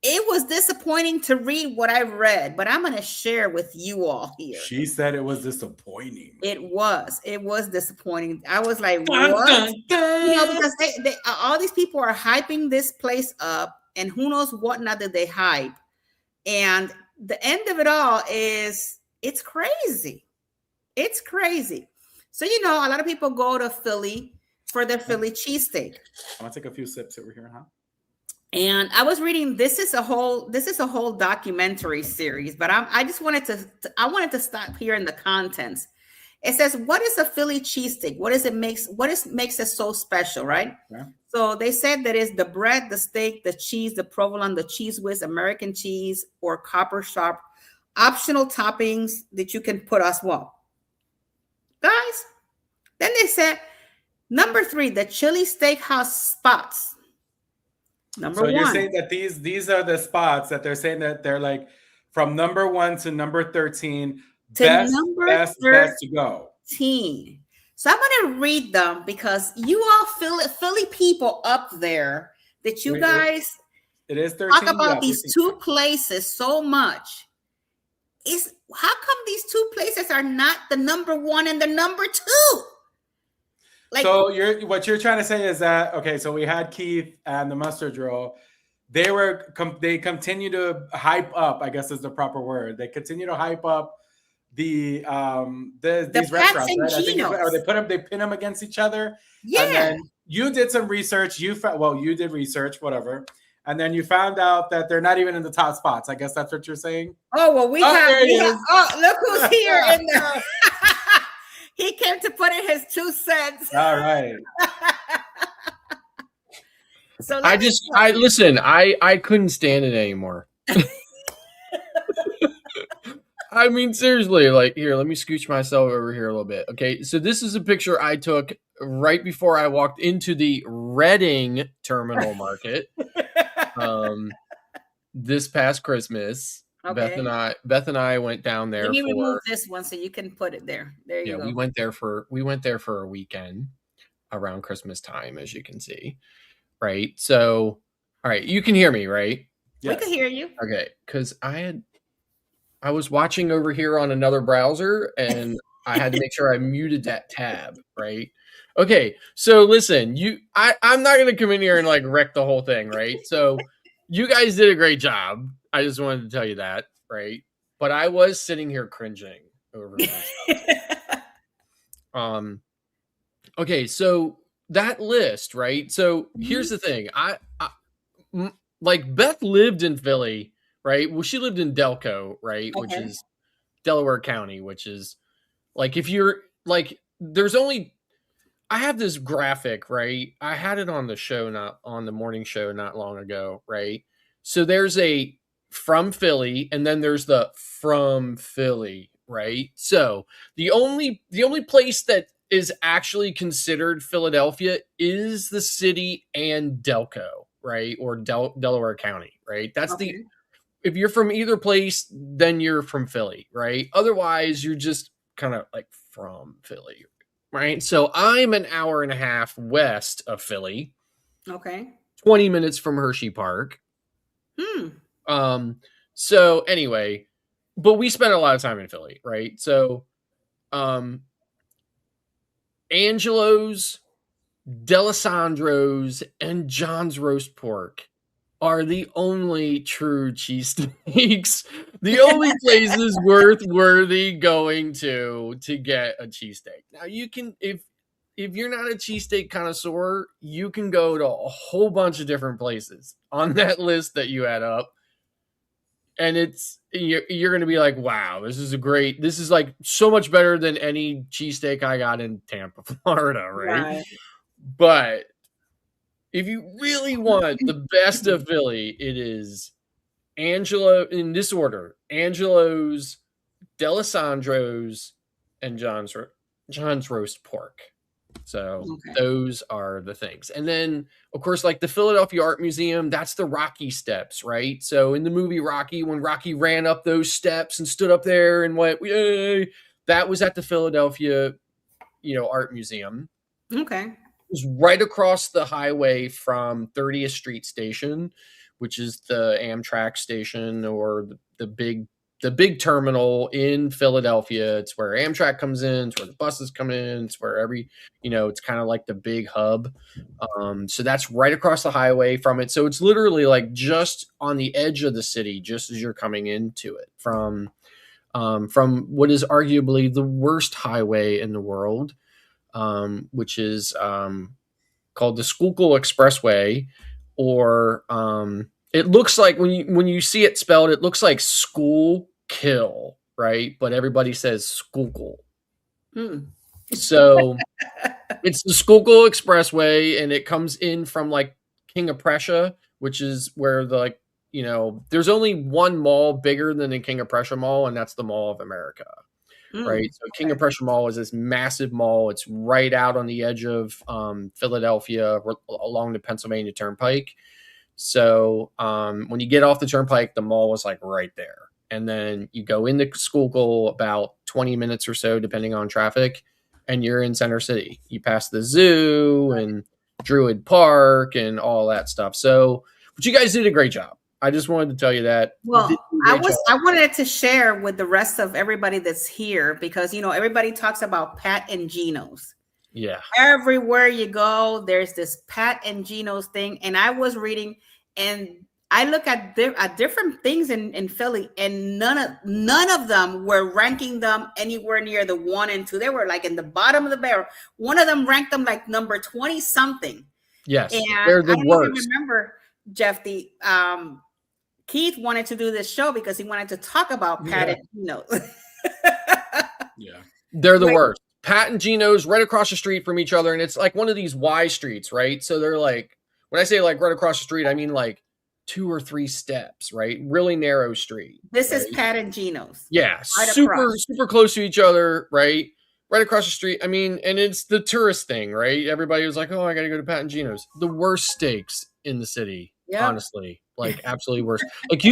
it was disappointing to read what I read, but I'm going to share with you all here. She said it was disappointing. It was disappointing. I was like, what? Because they all these people are hyping this place up, and who knows what not did they hype. And the end of it all is, it's crazy. It's crazy. So, a lot of people go to Philly for their Philly cheesesteak. I'm going to take a few sips over here, huh? And I was reading, this is a whole documentary series, but I just wanted to stop here in the contents. It says, what is a Philly cheesesteak? What makes it so special, right? Yeah. So they said that it's the bread, the steak, the cheese, the provolone, the cheese whiz, American cheese, or copper sharp, optional toppings that you can put as well. Guys, then they said, number 3, the chili steakhouse spots. Number 1. So you're saying that these are the spots that they're saying that they're like from number 1 to number 13, best to go. So I'm going to read them because you all Philly people up there that you guys it is 13, talk about these 2 places so much. How come these 2 places are not the number 1 and the number 2? So what you're trying to say is that, okay, so we had Keith and the Mustard Drill. They continue to hype up, I guess is the proper word. They continue to hype up these restaurants, right? They pin them against each other. Yeah. And then you did some research. You did research, whatever. And then you found out that they're not even in the top spots. I guess that's what you're saying. Oh, well, look who's here in there. He came to put in his 2 cents. All right. So I couldn't stand it anymore. I mean, seriously, like, here, let me scooch myself over here a little bit. Okay, so this is a picture I took right before I walked into the Reading Terminal Market this past Christmas. Okay. Beth and I went down there. Let me remove this one so you can put it there. There you go. We went there for a weekend around Christmas time, as you can see. Right. So, all right, you can hear me, right? We could hear you. Okay, because I was watching over here on another browser, and I had to make sure I muted that tab, right? Okay, so listen, I'm not gonna come in here and like wreck the whole thing, right? So you guys did a great job. I just wanted to tell you that, right? But I was sitting here cringing over this. Okay, so that list, right? So here's the thing. Like Beth lived in Philly, right? Well, she lived in Delco, right? Which is Delaware County, which is like, if you're like, there's only, I have this graphic, right? I had it on the show, not on the morning show, not long ago, right? So there's a from Philly, and then there's the from Philly, right? So the only place that is actually considered Philadelphia is the city and Delco, right? Or Delaware County, right? That's if you're from either place, then you're from Philly, right? Otherwise, you're just kind of like from Philly, right? So I'm an hour and a half west of Philly. Okay. 20 minutes from Hershey Park. So anyway, but we spent a lot of time in Philly, right? So Angelo's, Delisandro's, and John's Roast Pork are the only true cheesesteaks. The only places worthy going to get a cheesesteak. Now you can, if you're not a cheesesteak connoisseur, you can go to a whole bunch of different places on that list that you had up. And you're going to be like, wow, this is like so much better than any cheesesteak I got in Tampa, Florida, right? But if you really want the best of Philly, it is Angelo, in this order: Angelo's, Delisandro's, and John's Roast Pork. So those are the things. And then, of course, like the Philadelphia Art Museum, that's the Rocky Steps, right? So in the movie Rocky, when Rocky ran up those steps and stood up there and went, yay, that was at the Philadelphia, Art Museum. Okay. It was right across the highway from 30th Street Station, which is the Amtrak station, or the big terminal in Philadelphia. It's where Amtrak comes in. It's where the buses come in. It's where it's kind of like the big hub. So that's right across the highway from it. So it's literally like just on the edge of the city, just as you're coming into it from what is arguably the worst highway in the world, which is called the Schuylkill Expressway, or it looks like when you see it spelled, it looks like school kill, right? But everybody says Schuylkill. So it's the Schuylkill Expressway, and it comes in from like King of Prussia, which is where there's only one mall bigger than the King of Prussia Mall, and that's the Mall of America. Right. So King of Prussia Mall is this massive mall. It's right out on the edge of Philadelphia, along the Pennsylvania Turnpike. So when you get off the Turnpike, the mall is like right there. And then you go into Schuylkill about 20 minutes or so, depending on traffic, and you're in Center City. You pass the zoo and Druid Park and all that stuff. So, but you guys did a great job. I just wanted to tell you that. Well, I wanted to share with the rest of everybody that's here, because everybody talks about Pat and Gino's. Yeah. Everywhere you go, there's this Pat and Gino's thing. And I was reading, and I look at different things in Philly, and none of them were ranking them anywhere near the 1 and 2. They were like in the bottom of the barrel. One of them ranked them like number 20 something. Yes, and they're the worst. I remember, Jeff, Keith wanted to do this show because he wanted to talk about Pat and Gino's. Yeah. They're the worst. Pat and Gino's right across the street from each other. And it's like one of these Y streets, right? So they're like, when I say like right across the street, I mean like 2 or 3 steps, right? Really narrow street. This is Pat and Gino's. Yeah. Right super close to each other, right? Right across the street. I mean, and it's the tourist thing, right? Everybody was like, oh, I got to go to Pat and Gino's. The worst steaks in the city, honestly. Like absolutely worse. Like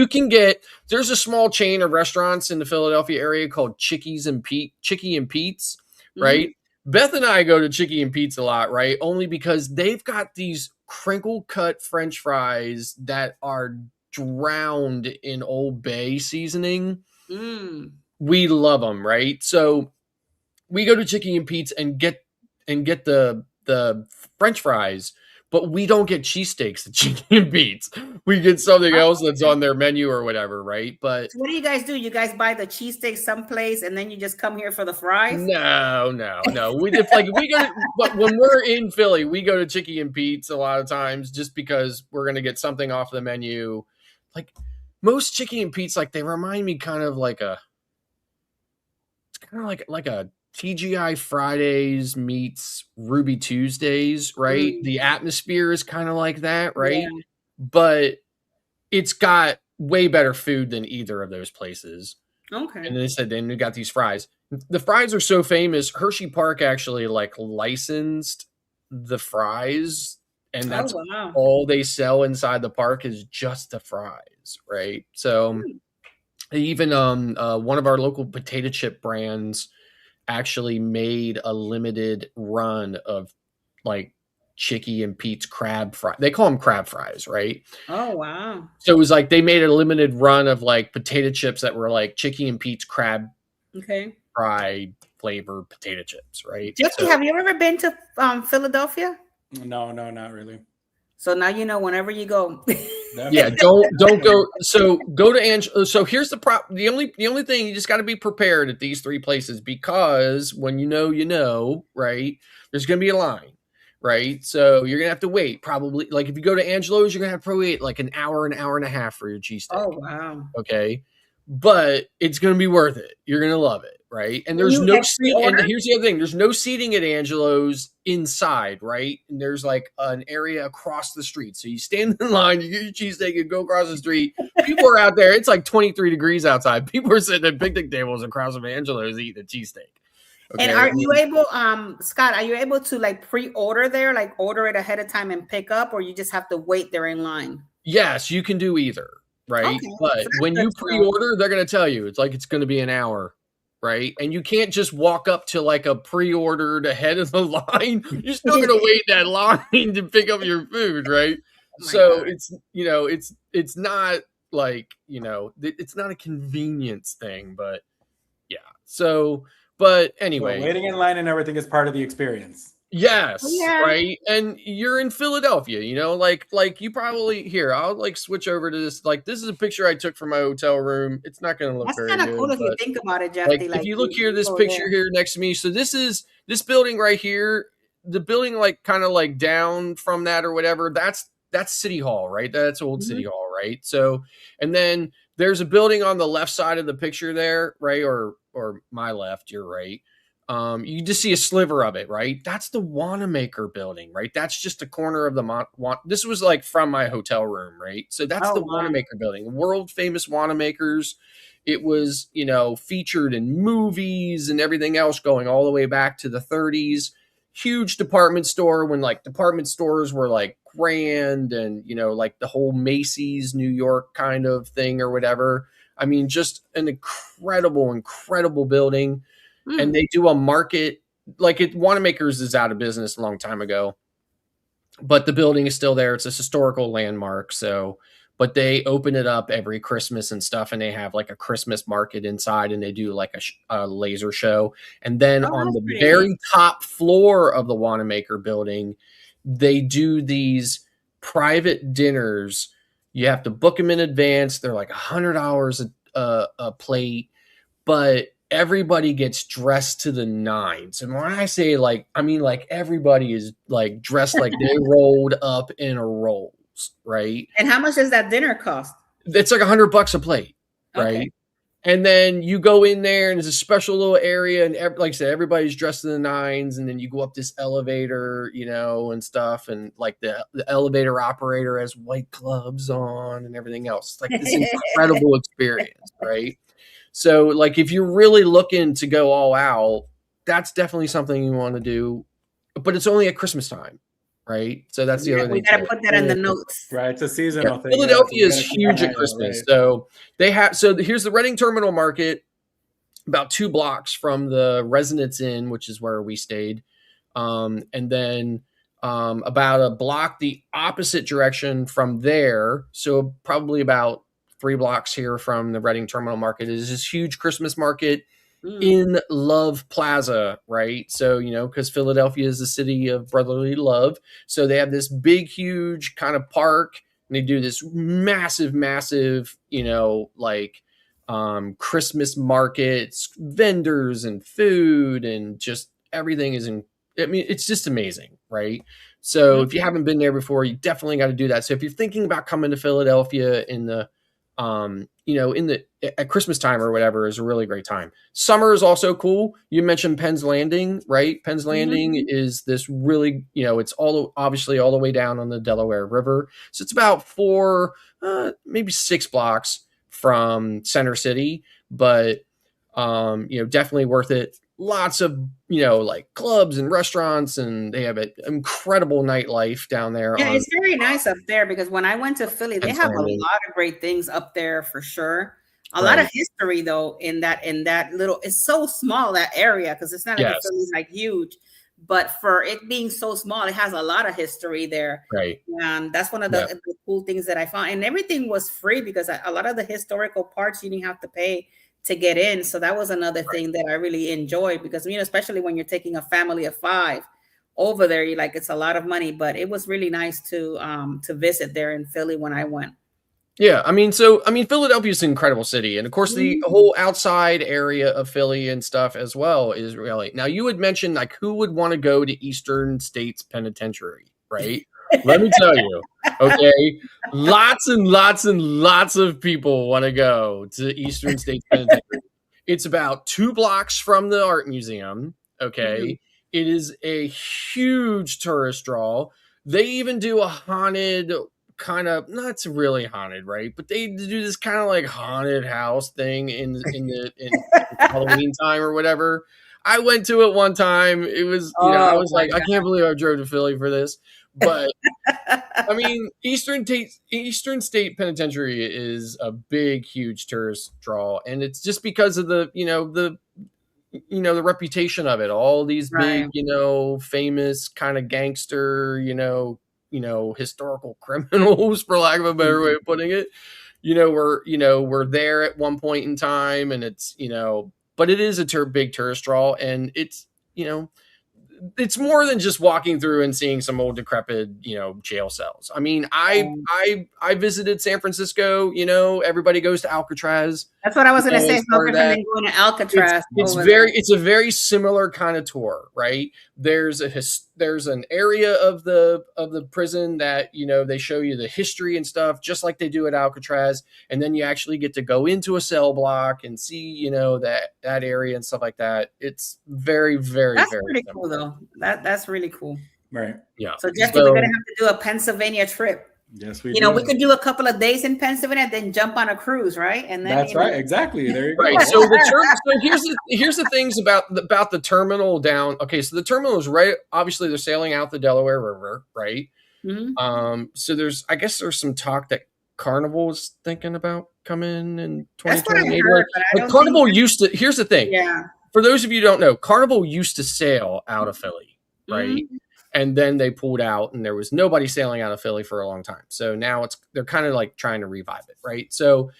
there's a small chain of restaurants in the Philadelphia area called Chickie and Pete's, right? Mm-hmm. Beth and I go to Chickie and Pete's a lot, right? Only because they've got these crinkle cut French fries that are drowned in Old Bay seasoning. Mm. We love them, right? So we go to Chicky and Pete's and get the French fries, but we don't get cheesesteaks at Chicky and Pete's. We get something else that's on their menu or whatever, right? But So what do you guys do? You guys buy the cheesesteak someplace and then you just come here for the fries? no. We just like we go to, but when we're in Philly, we go to Chicky and Pete's a lot of times just because we're gonna get something off the menu. Like most Chicky and Pete's, like they remind me kind of like a TGI Fridays meets Ruby Tuesdays, right? Mm. The atmosphere is kind of like that, right? Yeah. But it's got way better food than either of those places. Okay. And they said then we got these fries. The fries are so famous. Hershey Park actually like licensed the fries, and that's wow. all they sell inside the park is just the fries, right? So even one of our local potato chip brands actually made a limited run of like Chicky and Pete's crab fry. They call them crab fries, right? Oh wow. So it was like they made a limited run of like potato chips that were like Chicky and Pete's crab fry flavor potato chips, right? Jeffy, have you ever been to Philadelphia? No, not really. So now you know whenever you go. Yeah, don't go. So go to Angelo. So here's the only thing, you just got to be prepared at these three places, because when you know, right? There's going to be a line, right? So you're going to have to wait probably. Like if you go to Angelo's, you're going to have to wait like an hour and a half for your cheesesteak. Oh wow. Okay, but it's going to be worth it. You're going to love it. Right. And there's no seating. And here's the other thing. There's no seating at Angelo's inside. Right. And there's like an area across the street. So you stand in line, you get your cheesesteak, you go across the street. People are out there. It's like 23 degrees outside. People are sitting at picnic tables across from Angelo's eating a cheesesteak. Okay? And are you able, Scott, are you able to like pre-order there, like order it ahead of time and pick up, or you just have to wait there in line? Yes, you can do either. Right. Okay. But when you pre-order, they're going to tell you, it's like, it's going to be an hour. Right. And you can't just walk up to like a pre-ordered ahead of the line. You're still going to wait in that line to pick up your food. Right. Oh so God. it's not like, it's not a convenience thing, but yeah. So, but anyway, so waiting in line and everything is part of the experience. Yes. Yeah. Right. And you're in Philadelphia, like you probably here. I'll like switch over to this. Like this is a picture I took from my hotel room. It's not going to look very good. That's kind of cool if you think about it, Jeff. Like if you look here, this picture here next to me. So this is this building right here. The building like kind of like down from that or whatever. That's City Hall, right? That's old City Hall, right? So and then there's a building on the left side of the picture there, right? Or my left, you're right. You just see a sliver of it, right? That's the Wanamaker building, right? That's just a corner of the this was like from my hotel room, right? So that's the Wanamaker building, world famous Wanamakers. It was, featured in movies and everything else going all the way back to the 30s. Huge department store when like department stores were like grand and, like the whole Macy's New York kind of thing or whatever. I mean, just an incredible building. And they do a market like Wanamaker's is out of business a long time ago, but the building is still there. It's a historical landmark. So, but they open it up every Christmas and stuff. And they have like a Christmas market inside and they do like a laser show. And then on the very top floor of the Wanamaker building, they do these private dinners. You have to book them in advance. They're like $100 a plate, but everybody gets dressed to the nines. And when I say like, I mean like everybody is like dressed like they rolled up in a Rolls, right? And how much does that dinner cost? It's like $100 a plate, right? Okay. And then you go in there and there's a special little area and like I said, everybody's dressed to the nines. And then you go up this elevator, and stuff. And like the elevator operator has white gloves on and everything else. It's like this incredible experience, right? So, like, if you're really looking to go all out, that's definitely something you want to do. But it's only at Christmas time, right? So that's the other thing. We got to put that in the notes. Right, it's a seasonal thing. Philadelphia is huge at Christmas. Right? So they have. So here's the Reading Terminal Market, about 2 blocks from the Residence Inn, which is where we stayed. And then about a block the opposite direction from there. So probably about 3 blocks here from the Reading Terminal Market is this huge Christmas market in Love Plaza, right? So, because Philadelphia is the city of brotherly love. So they have this big, huge kind of park, and they do this massive, massive, Christmas markets, vendors and food, and just everything is it's just amazing, right? So if you haven't been there before, you definitely got to do that. So if you're thinking about coming to Philadelphia in the at Christmas time or whatever, is a really great time. Summer is also cool. You mentioned Penn's Landing, right? Penn's Landing is this really, it's obviously all the way down on the Delaware River. So it's about 4, maybe 6 blocks from Center City, but definitely worth it. Lots of clubs and restaurants, and they have an incredible nightlife down there. Yeah, it's very nice up there, because when I went to Philly, they have a lot of great things up there for sure. A lot of history though in that little. It's so small, that area, because it's not like Philly's like huge, but for it being so small, it has a lot of history there. Right, and that's one of the cool things that I found. And everything was free, because a lot of the historical parts you didn't have to pay to get in. So that was another thing that I really enjoyed, because especially when you're taking a family of 5 over there, you're like, it's a lot of money. But it was really nice to visit there in Philly when I went. Yeah, Philadelphia is an incredible city, and of course the whole outside area of Philly and stuff as well is really. Now you would mention who would want to go to Eastern States Penitentiary, right? Let me tell you, okay, lots and lots and lots of people want to go to Eastern States Penitentiary. It's about 2 blocks from the art museum. Okay, it is a huge tourist draw. They even do a haunted kind of, not really haunted, right? But they do this kind of like haunted house thing in Halloween time or whatever. I went to it one time. It was, I was like, God. I can't believe I drove to Philly for this. But Eastern State Penitentiary is a big, huge tourist draw, and it's just because of the the reputation of it. All these big, famous kind of gangster, historical criminals, for lack of a better way of putting it, were there at one point in time, and it's but it is a big tourist draw, and it's it's more than just walking through and seeing some old decrepit, jail cells. I visited San Francisco. Everybody goes to Alcatraz. That's what I was going to say. It's no different than going to Alcatraz. It's a very similar kind of tour, right? There's an area of the prison that they show you the history and stuff, just like they do at Alcatraz, and then you actually get to go into a cell block and see that area and stuff like that. It's very, very, that's very pretty cool though. That's really cool. Right. Yeah. So Jesse, we're gonna have to do a Pennsylvania trip. Yes, we. We could do a couple of days in Pennsylvania, then jump on a cruise, right? And then that's right, exactly. There you go. Right. So here's the things about the terminal down. Okay, so the terminal is right. Obviously, they're sailing out the Delaware River, right? So there's some talk that Carnival is thinking about coming in 2020. Carnival used to. Here's the thing. Yeah. For those of you who don't know, Carnival used to sail out of Philly, right? And then they pulled out, and there was nobody sailing out of Philly for a long time. So now they're kind of like trying to revive it, right? So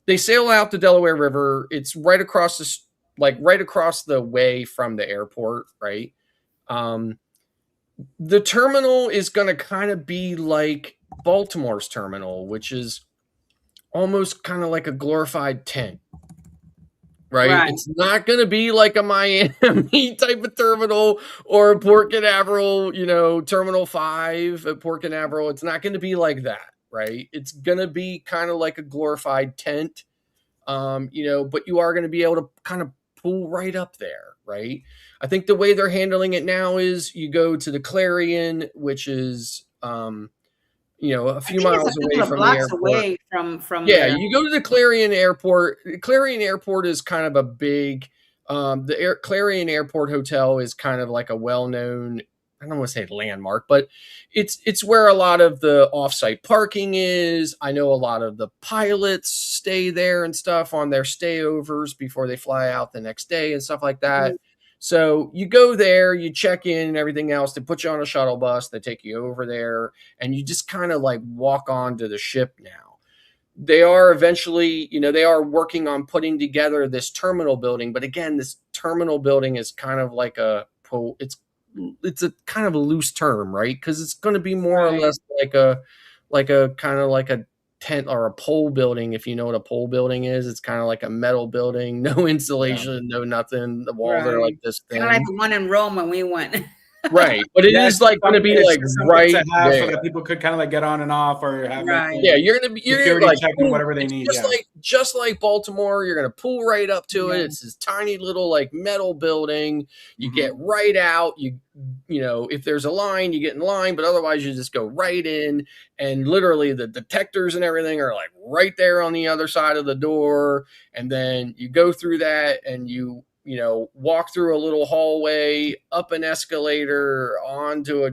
they sail out the Delaware River. It's right across the way from the airport, right? The terminal is going to kind of be like Baltimore's terminal, which is almost kind of like a glorified tent. Right? It's not going to be like a Miami type of terminal or a Port Canaveral, Terminal 5 at Port Canaveral. It's not going to be like that, right? It's going to be kind of like a glorified tent, but you are going to be able to kind of pull right up there, right? I think the way they're handling it now is you go to the Clarion, which is a few miles away from the airport. Away from you go to the Clarion Airport. Clarion Airport is kind of a big. Clarion Airport Hotel is kind of like a well-known. I don't want to say landmark, but it's where a lot of the off-site parking is. I know a lot of the pilots stay there and stuff on their stayovers before they fly out the next day and stuff like that. So you go there, you check in and everything else. They put you on a shuttle bus. They take you over there, and you just kind of like walk onto the ship now. They are eventually, they are working on putting together this terminal building. But again, this terminal building is kind of like it's a kind of a loose term, right? Because it's going to be more or less like a kind of like a tent or a pole building. If you know what a pole building is, it's kind of like a metal building, no insulation, no nothing. The walls are like this thin. Kind of like the one in Rome when we went. Right, but it is like going to be like right there, so that people could kind of like get on and off, or have you're like checking whatever they need. Just like Baltimore, you're going to pull right up to it. It's this tiny little like metal building. You get right out. You if there's a line, you get in line, but otherwise you just go right in. And literally the detectors and everything are like right there on the other side of the door. And then you go through that, and you walk through a little hallway, up an escalator, onto a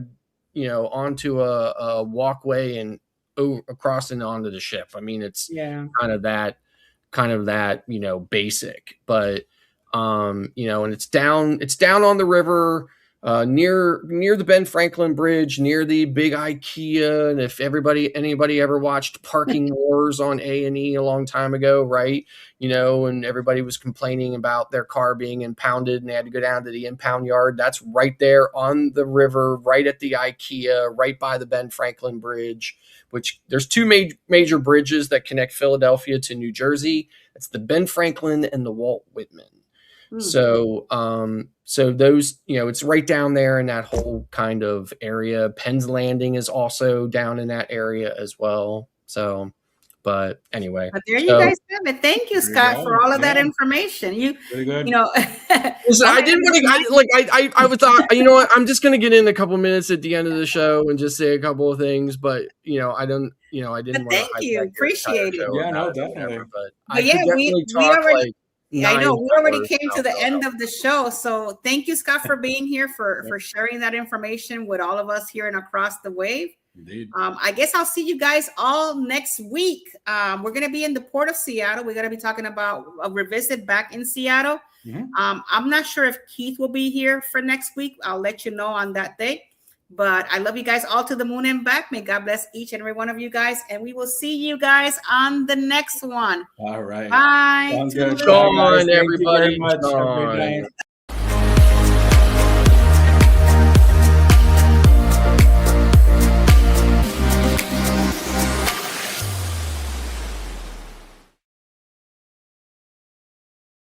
walkway, and across and onto the ship. I mean, it's kind of that, basic, but and it's down on the river, near the Ben Franklin Bridge, near the big IKEA. And if anybody ever watched Parking Wars on A&E a long time ago, right? And everybody was complaining about their car being impounded and they had to go down to the impound yard. That's right there on the river, right at the IKEA, right by the Ben Franklin Bridge, which there's two major bridges that connect Philadelphia to New Jersey. It's the Ben Franklin and the Walt Whitman. So those, it's right down there in that whole kind of area. Penn's Landing is also down in that area as well. So, but anyway. But there you guys have it. Thank you, Scott, for all of that information. Pretty good. Listen, I didn't want to. I was thought, what? I'm just going to get in a couple minutes at the end of the show and just say a couple of things. But I didn't. I didn't. But thank you. Appreciate it. Yeah, no, definitely. But yeah, we already. Yeah, I know we already came to the end of the show. So thank you, Scott, for being here, for sharing that information with all of us here and across the wave. Indeed. I guess I'll see you guys all next week. We're going to be in the port of Seattle. We're going to be talking about a revisit back in Seattle. I'm not sure if Keith will be here for next week. I'll let you know on that day. But I love you guys all to the moon and back. May God bless each and every one of you guys. And we will see you guys on the next one. All right. Bye. Sounds good. Go on, Thank you everybody. very much.